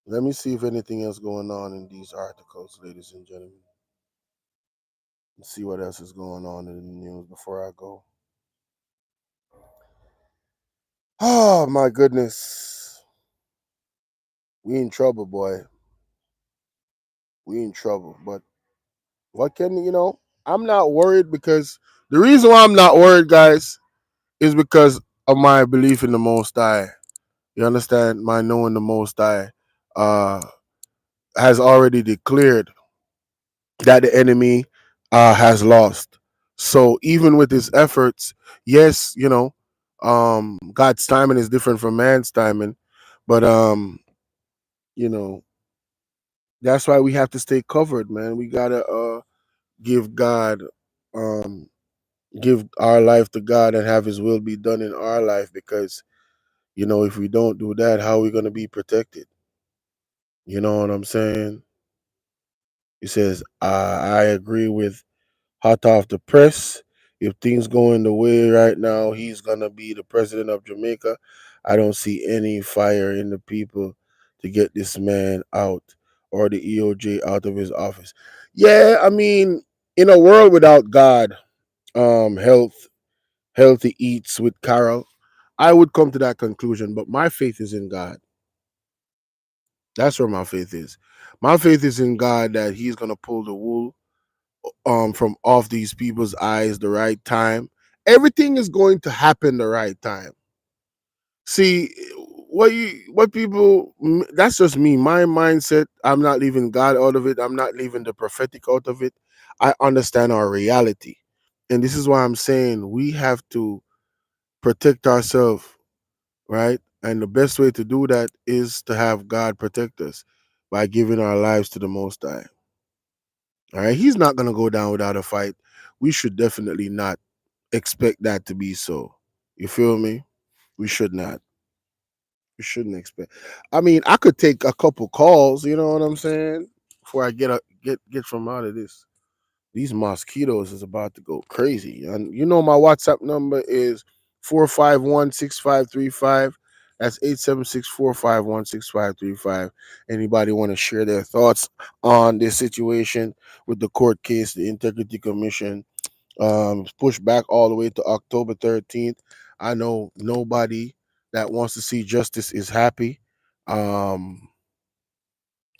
Let me see if anything else going on in these articles, ladies and gentlemen. Let's see what else is going on in the news before I go. Oh my goodness. We in trouble, boy. We in trouble. But what can I'm not worried because the reason why I'm not worried, guys, is because of my belief in the Most High. You understand? My knowing the Most High uh, has already declared that the enemy has lost. So even with his efforts, yes, God's timing is different from man's timing, but you know, that's why we have to stay covered, man. We gotta give God, um, give our life to God and have His will be done in our life. Because if we don't do that, how are we gonna be protected? You know what I'm saying? He says, I agree with hot off the press. If things going the way right now, he's gonna be the president of Jamaica. I don't see any fire in the people to get this man out or the EOJ out of his office. Yeah, I mean, in a world without God, healthy eats with Carol. I would come to that conclusion, but my faith is in God. That's where my faith is. My faith is in God that He's gonna pull the wool from off these people's eyes the right time. Everything is going to happen the right time. See, what people, that's just me. My mindset, I'm not leaving God out of it. I'm not leaving the prophetic out of it. I understand our reality. And this is why I'm saying we have to protect ourselves, right? And the best way to do that is to have God protect us by giving our lives to the Most High. All right, He's not gonna go down without a fight. We should definitely not expect that to be so. You feel me? We should not. We shouldn't expect. I mean, I could take a couple calls. You know what I'm saying? Before I get from out of this. These mosquitoes is about to go crazy. And you know my WhatsApp number is 451-6535. That's 876-451-6535. Anybody want to share their thoughts on this situation with the court case, the Integrity Commission? Pushed back all the way to October 13th. I know nobody that wants to see justice is happy. Um,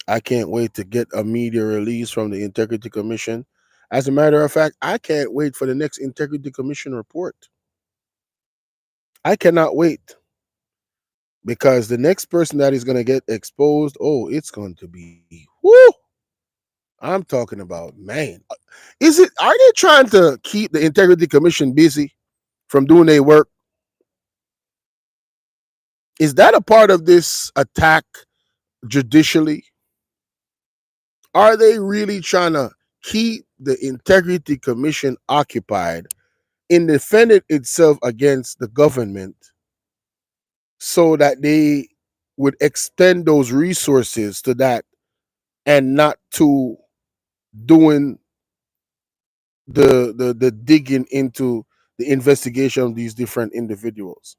I can't wait to get a media release from the Integrity Commission. As a matter of fact, I can't wait for the next Integrity Commission report. I cannot wait because the next person that is going to get exposed, oh, it's going to be whoo. I'm talking about, man. Is it are they trying to keep the Integrity Commission busy from doing their work? Is that a part of this attack judicially? Are they really trying to keep the Integrity Commission occupied and defend it itself against the government so that they would extend those resources to that and not to doing the digging into the investigation of these different individuals?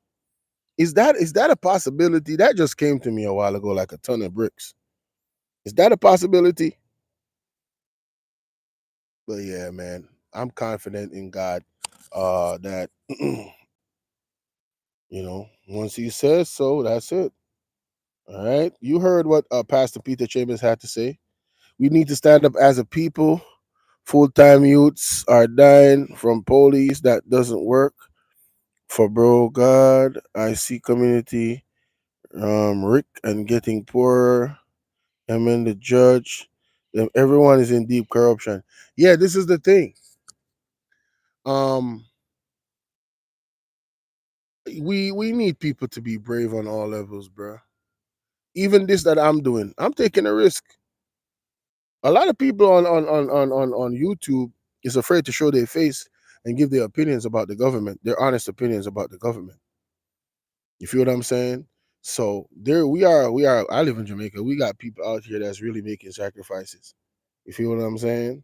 Is that a possibility? That just came to me a while ago like a ton of bricks. Is that a possibility? But yeah, man, I'm confident in God that once He says so, that's it. All right, you heard what Pastor Peter Chambers had to say. We need to stand up as a people. Full-time youths are dying from police. That doesn't work. For bro, God, I see community Rick and getting poorer. And then the judge. Everyone is in deep corruption. Yeah, this is the thing. Um, we need people to be brave on all levels, bro. Even this that I'm doing, I'm taking a risk. A lot of people on YouTube is afraid to show their face and give their opinions about the government, their honest opinions about the government. You feel what I'm saying? So there we are. I live in Jamaica. We got people out here that's really making sacrifices. You feel what I'm saying?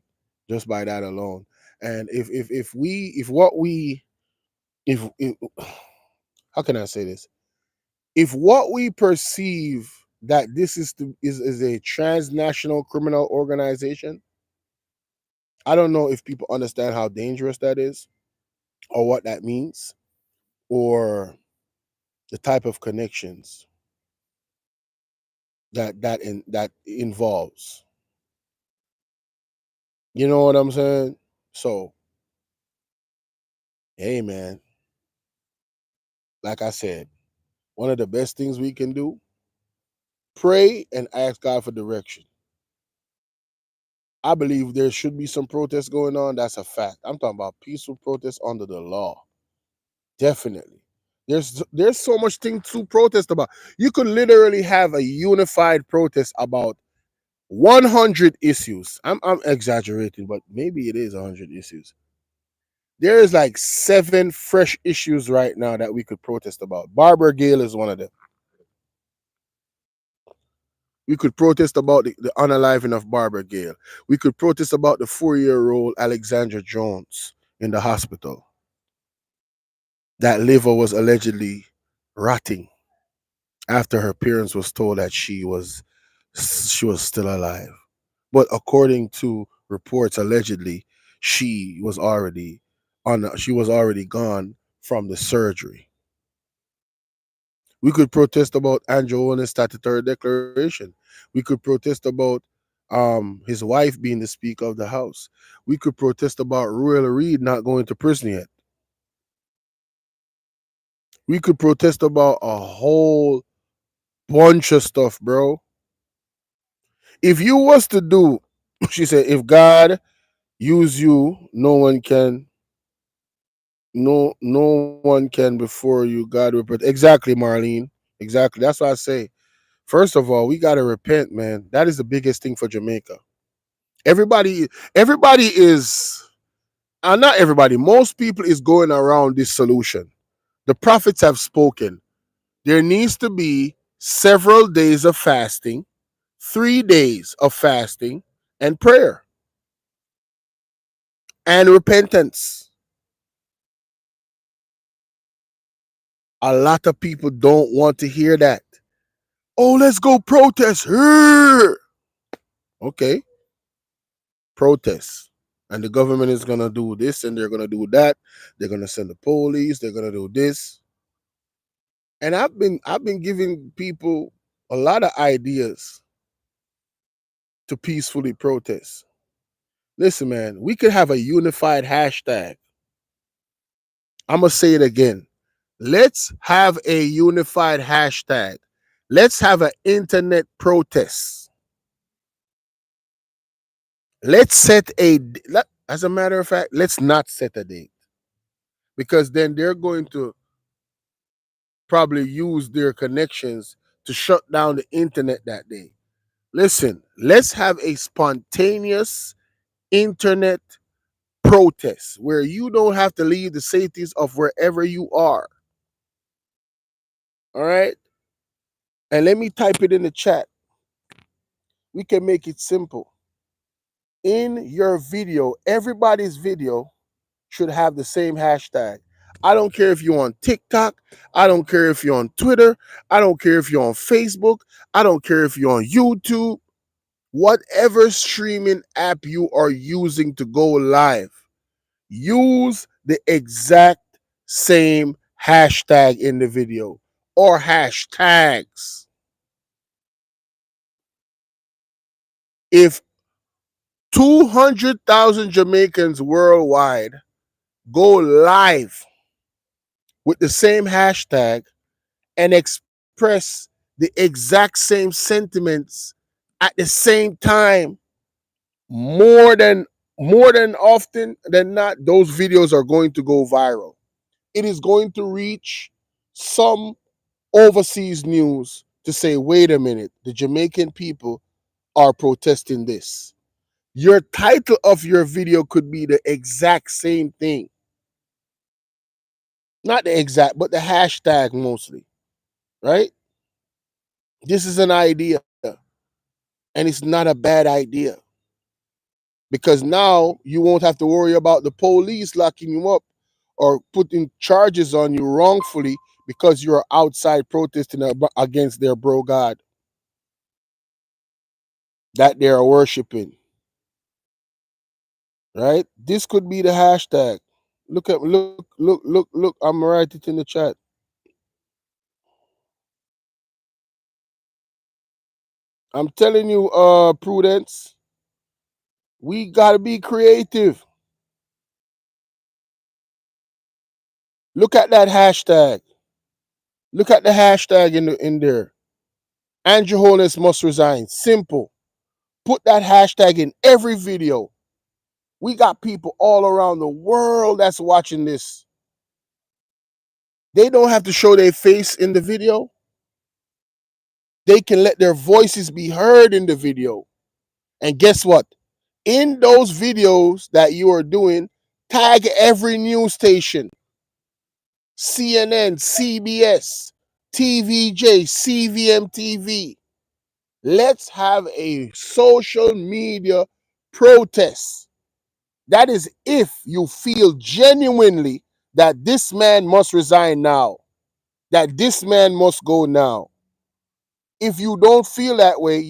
Just by that alone. And if what we if how can I say this? If what we perceive that this is a transnational criminal organization, I don't know if people understand how dangerous that is or what that means or the type of connections that involves. You know what I'm saying? So, hey man, like I said, one of the best things we can do, pray and ask God for direction. I believe there should be some protests going on. That's a fact. I'm talking about peaceful protests under the law. Definitely. There's so much thing to protest about. You could literally have a unified protest about 100 issues. I'm exaggerating, but maybe it is 100 issues. There is like 7 fresh issues right now that we could protest about. Barbara Gale is one of them. We could protest about the unaliving of Barbara Gale. We could protest about the 4-year-old Alexandra Jones in the hospital. That liver was allegedly rotting after her parents was told that she was still alive. But according to reports, allegedly she was already gone from the surgery. We could protest about Andrew Owens' statutory declaration. We could protest about his wife being the Speaker of the House. We could protest about Royal Reed not going to prison yet. We could protest about a whole bunch of stuff, bro. If you was to do, she said, if God use you, no one can before you. God will protect. Exactly, Marlene. Exactly. That's what I say. First of all, we gotta repent, man. That is the biggest thing for Jamaica. Everybody is not everybody. Most people is going around this solution. The prophets have spoken. There needs to be several days of fasting, 3 days of fasting and prayer and repentance. A lot of people don't want to hear that. Oh, let's go protest. Okay, protest. And the government is gonna do this and they're gonna do that. They're gonna send the police, they're gonna do this. And I've been giving people a lot of ideas to peacefully protest. Listen, man, we could have a unified hashtag. I'm gonna say it again. Let's have a unified hashtag. Let's have an internet protest. Let's set a, as a matter of fact, let's not set a date because then they're going to probably use their connections to shut down the internet that day. Listen, let's have a spontaneous internet protest where you don't have to leave the safeties of wherever you are. All right. And let me type it in the chat. We can make it simple. In your video, everybody's video should have the same hashtag. I don't care if you're on TikTok. I don't care if you're on Twitter. I don't care if you're on Facebook. I don't care if you're on YouTube. Whatever streaming app you are using to go live, use the exact same hashtag in the video or hashtags. If 200,000 Jamaicans worldwide go live with the same hashtag and express the exact same sentiments at the same time, more than often than not, those videos are going to go viral. It is going to reach some overseas news to say, wait a minute, the Jamaican people are protesting this. Your title of your video could be the exact same thing. Not the exact, but the hashtag mostly, right? This is an idea, and it's not a bad idea because now you won't have to worry about the police locking you up or putting charges on you wrongfully because you're outside protesting against their bro God that they are worshiping, right? This could be the hashtag. Look. I'm gonna write it in the chat. I'm telling you, Prudence, we gotta be creative. Look at that hashtag. Look at the hashtag in there. Andrew Holness must resign. Simple. Put that hashtag in every video. We got people all around the world that's watching this. They don't have to show their face in the video. They can let their voices be heard in the video. And guess what? In those videos that you are doing, tag every news station: CNN, CBS, TVJ, CVM TV. Let's have a social media protest. That is if you feel genuinely that this man must resign now, that this man must go now. If you don't feel that way,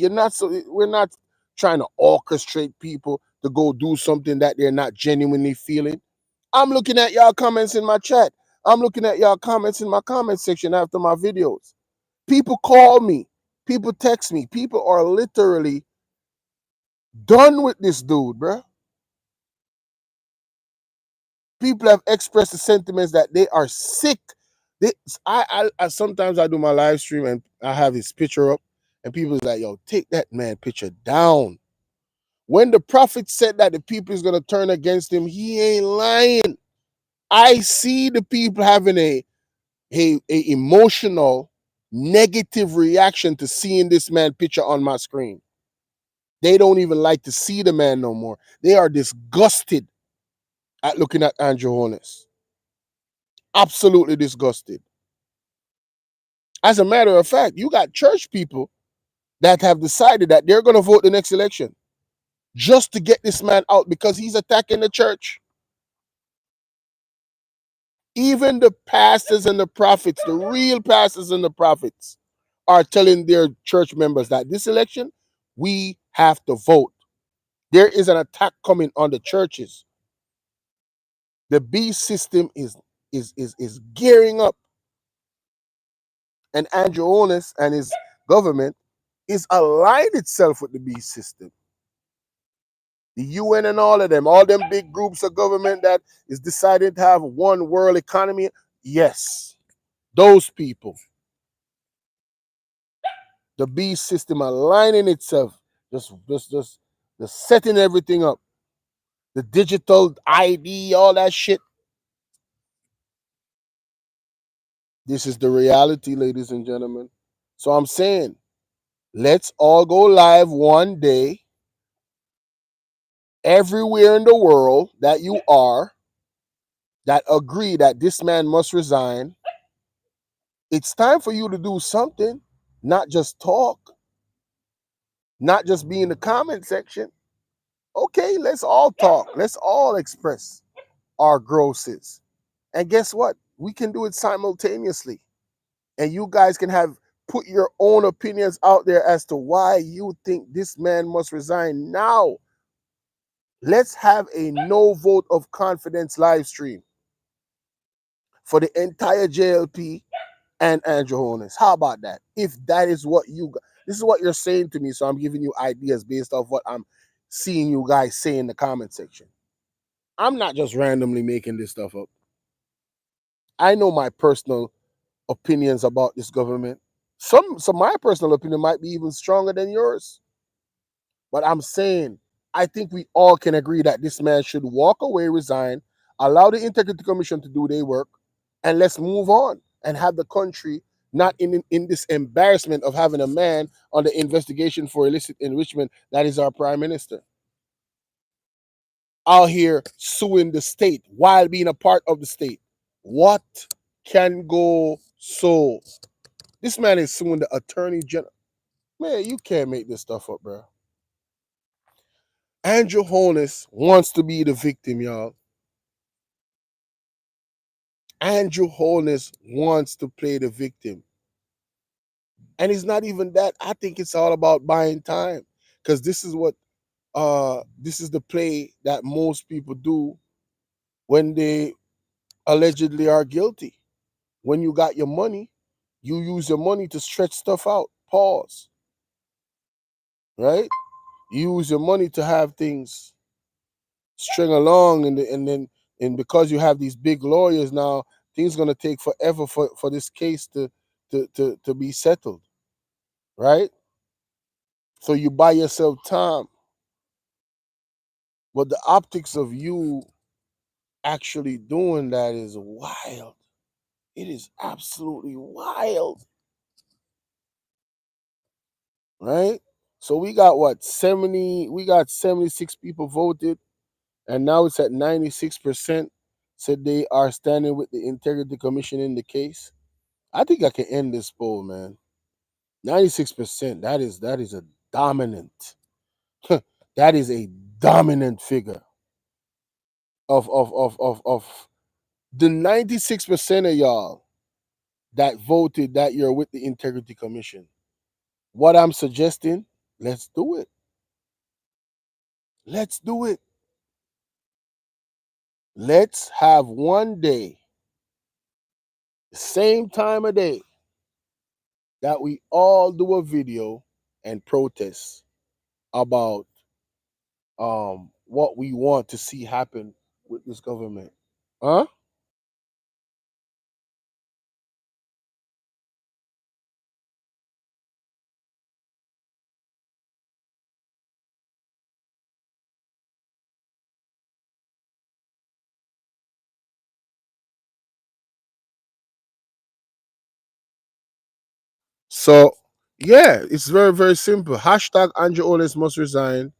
we're not trying to orchestrate people to go do something that they're not genuinely feeling. I'm looking at y'all comments in my chat. I'm looking at y'all comments in my comment section after my videos. People call me, people text me, people are literally done with this dude, bruh. People have expressed the sentiments that they are sick. They, I sometimes I do my live stream and I have his picture up, and people is like, "Yo, take that man picture down." When the prophet said that the people is gonna turn against him, he ain't lying. I see the people having a emotional negative reaction to seeing this man picture on my screen. They don't even like to see the man no more. They are disgusted at looking at Andrew Holness. Absolutely disgusted. As a matter of fact, you got church people that have decided that they're going to vote the next election just to get this man out because he's attacking the church. Even the pastors and the prophets, the real pastors and the prophets, are telling their church members that this election, we have to vote. There is an attack coming on the churches. The beast system is gearing up, and Andrew Holness and his government is aligned itself with the beast system. The UN and all them big groups of government that is decided to have one world economy. Yes, those people, the beast system aligning itself, just setting everything up. The digital ID, all that shit. This is the reality, ladies and gentlemen. So I'm saying, let's all go live one day, everywhere in the world that you are, that agree that this man must resign. It's time for you to do something, not just talk, not just be in the comment section. Okay, let's all talk. Let's all express our grosses. And guess what? We can do it simultaneously. And you guys can have put your own opinions out there as to why you think this man must resign now. Let's have a no vote of confidence live stream for the entire JLP and Andrew Holness. How about that? If that is what this is what you're saying to me, so I'm giving you ideas based off what I'm seeing you guys say in the comment section. I'm not just randomly making this stuff up. I know my personal opinions about this government. So my personal opinion might be even stronger than yours. But I'm saying, I think we all can agree that this man should walk away, resign, allow the Integrity Commission to do their work, and let's move on and have the country not in this embarrassment of having a man on the investigation for illicit enrichment that is our prime minister out here suing the state while being a part of the state. What can go so? This man is suing the attorney general. Man, you can't make this stuff up, bro. Andrew Holness wants to be the victim, y'all. Andrew Holness wants to play the victim. And it's not even that. I think it's all about buying time. Because this is the play that most people do when they allegedly are guilty. When you got your money, you use your money to stretch stuff out. Pause. Right? You use your money to have things string along, and because you have these big lawyers now, things gonna take forever for this case to be settled, right? So you buy yourself time, but the optics of you actually doing that is wild. It is absolutely wild, right? So we got what 70? We got 76 people voted, and now it's at 96%. Said they are standing with the Integrity Commission in the case. I think I can end this poll, man. 96%. That is a dominant. That is a dominant figure of the 96% of y'all that voted that you're with the Integrity Commission. What I'm suggesting, let's do it. Let's do it. Let's have one day, the same time of day, that we all do a video and protest about what we want to see happen with this government. Huh? So yeah, it's very, very simple. Hashtag Andrew Oles must resign.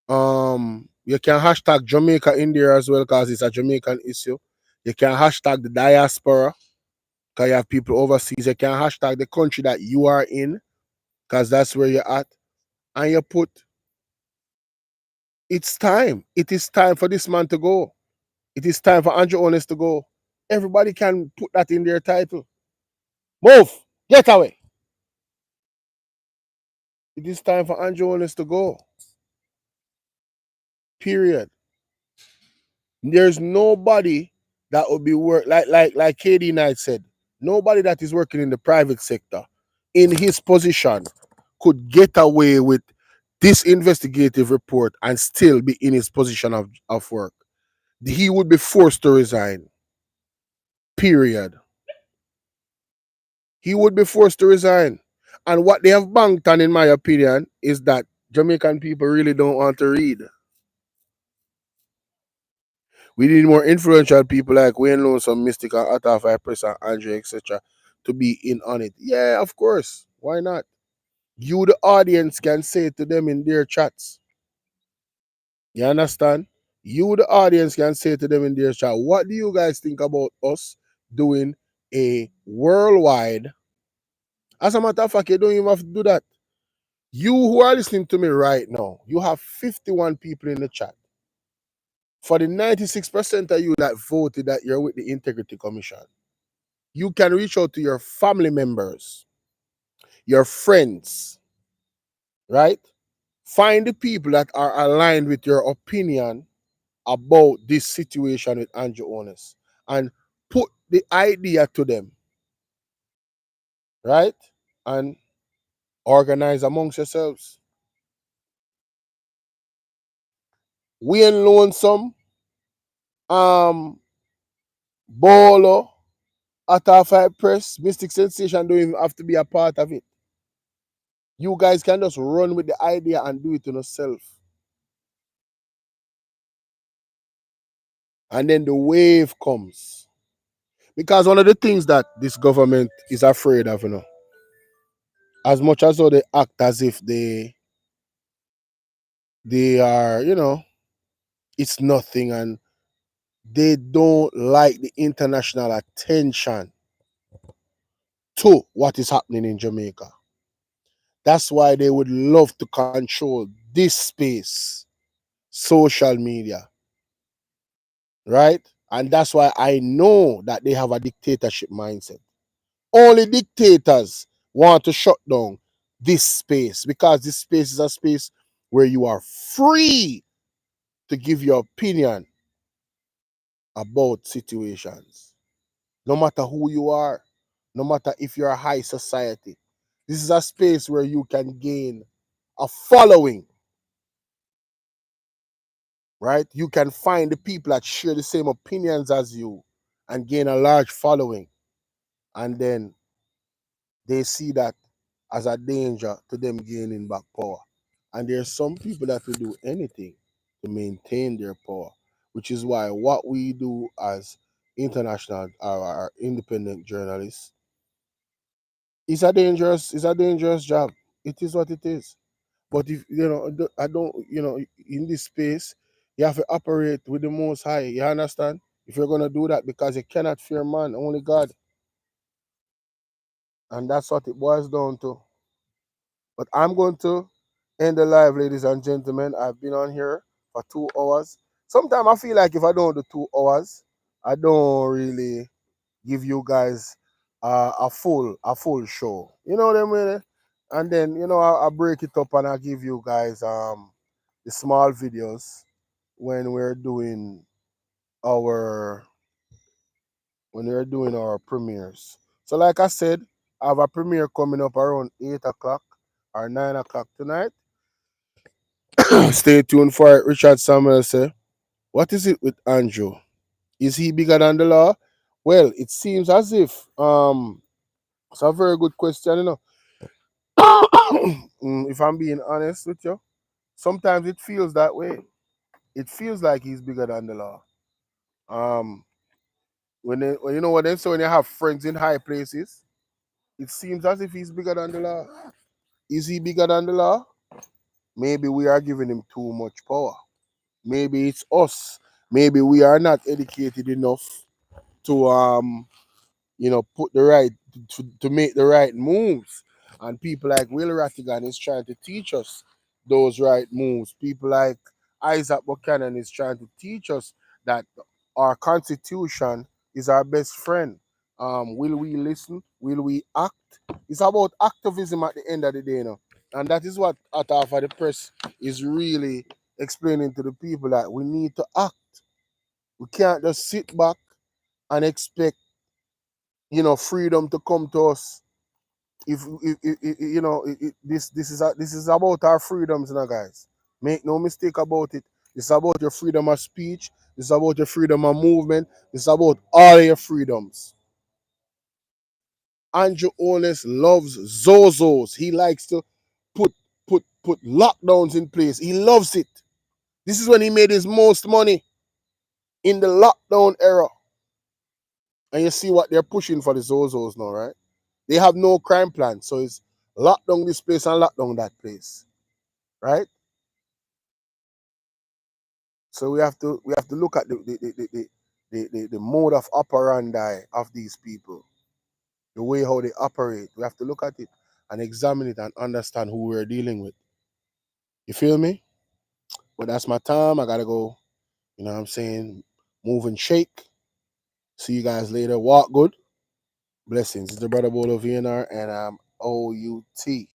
You can hashtag Jamaica in there as well because it's a Jamaican issue. You can hashtag the diaspora because you have people overseas. You can hashtag the country that you are in because that's where you're at. And you put, it's time. It is time for this man to go. It is time for Andrew Oles to go. Everybody can put that in their title. Move. Get away. It is time for Andrew Oles to go. Period. There's nobody that would be work like KD Knight said. Nobody that is working in the private sector in his position could get away with this investigative report and still be in his position of work. He would be forced to resign. Period. He would be forced to resign. And what they have banked on, in my opinion, is that Jamaican people really don't want to read. We need more influential people like Wayne Lonesome, Mystic, and Atta 5% and Andre, etc. to be in on it. Yeah, of course. Why not? You, the audience, can say to them in their chats. You understand? You, the audience, can say to them in their chat, what do you guys think about us doing a worldwide? As a matter of fact, you don't even have to do that. You who are listening to me right now, you have 51 people in the chat. For the 96% of you that voted that you're with the Integrity Commission, you can reach out to your family members, your friends, right? Find the people that are aligned with your opinion about this situation with Andrew Ones and put the idea to them, right? And organize amongst yourselves. We and Lonesome, um, Bolo, Atta Press, Mystic Sensation don't even have to be a part of it. You guys can just run with the idea and do it to yourself. And then the wave comes. Because one of the things that this government is afraid of, as much as though they act as if they are, it's nothing, and they don't like the international attention to what is happening in Jamaica. That's why they would love to control this space, social media, right? And that's why I know that they have a dictatorship mindset. Only dictators want to shut down this space because this space is a space where you are free to give your opinion about situations. No matter who you are, no matter if you're a high society. This is a space where you can gain a following, right? You can find the people that share the same opinions as you and gain a large following. And then they see that as a danger to them gaining back power. And there's some people that will do anything to maintain their power, which is why what we do as international or independent journalists is a dangerous job. It is what it is. But if I don't, in this space, you have to operate with the most high. You understand? If you're gonna do that, because you cannot fear man, only God. And that's what it boils down to. But I'm going to end the live, ladies and gentlemen. I've been on here for 2 hours. Sometimes I feel like if I don't do 2 hours, I don't really give you guys a full show. You know what I mean? And then I break it up and I give you guys the small videos when we're doing our when we're doing our premieres. So like I said, I have a premiere coming up around 8 o'clock or 9 o'clock tonight. Stay tuned for it. Richard Samuel say, "What is it with Andrew? Is he bigger than the law?" Well, it seems as if it's a very good question, you know. If I'm being honest with you, sometimes it feels that way. It feels like he's bigger than the law. Um, when you know what they say, when you have friends in high places, it seems as if he's bigger than the law. Is he bigger than the law? Maybe we are giving him too much power. Maybe it's us. Maybe we are not educated enough to put the right to make the right moves. And people like Will Rattigan is trying to teach us those right moves. People like Isaac Buchanan is trying to teach us that our constitution is our best friend. Will we listen? Will we act? It's about activism at the end of the day, you know. And that is what Atafa the Press is really explaining to the people, that we need to act. We can't just sit back and expect freedom to come to us. If this is about our freedoms, guys. Make no mistake about it. It's about your freedom of speech. It's about your freedom of movement. It's about all your freedoms. Andrew Holness loves Zozos. He likes to put put lockdowns in place. He loves it. This is when he made his most money, in the lockdown era. And you see what they're pushing for the Zozos now, right? They have no crime plan, so it's lock down this place and lock down that place, right? So we have to look at the mode of operandi of these people, the way how they operate. We have to look at it and examine it and understand who we're dealing with. You feel me? But that's my time. I gotta go. You know what I'm saying? Move and shake. See you guys later. Walk good. Blessings. It's the brother Bolo V&R, and I'm OUT.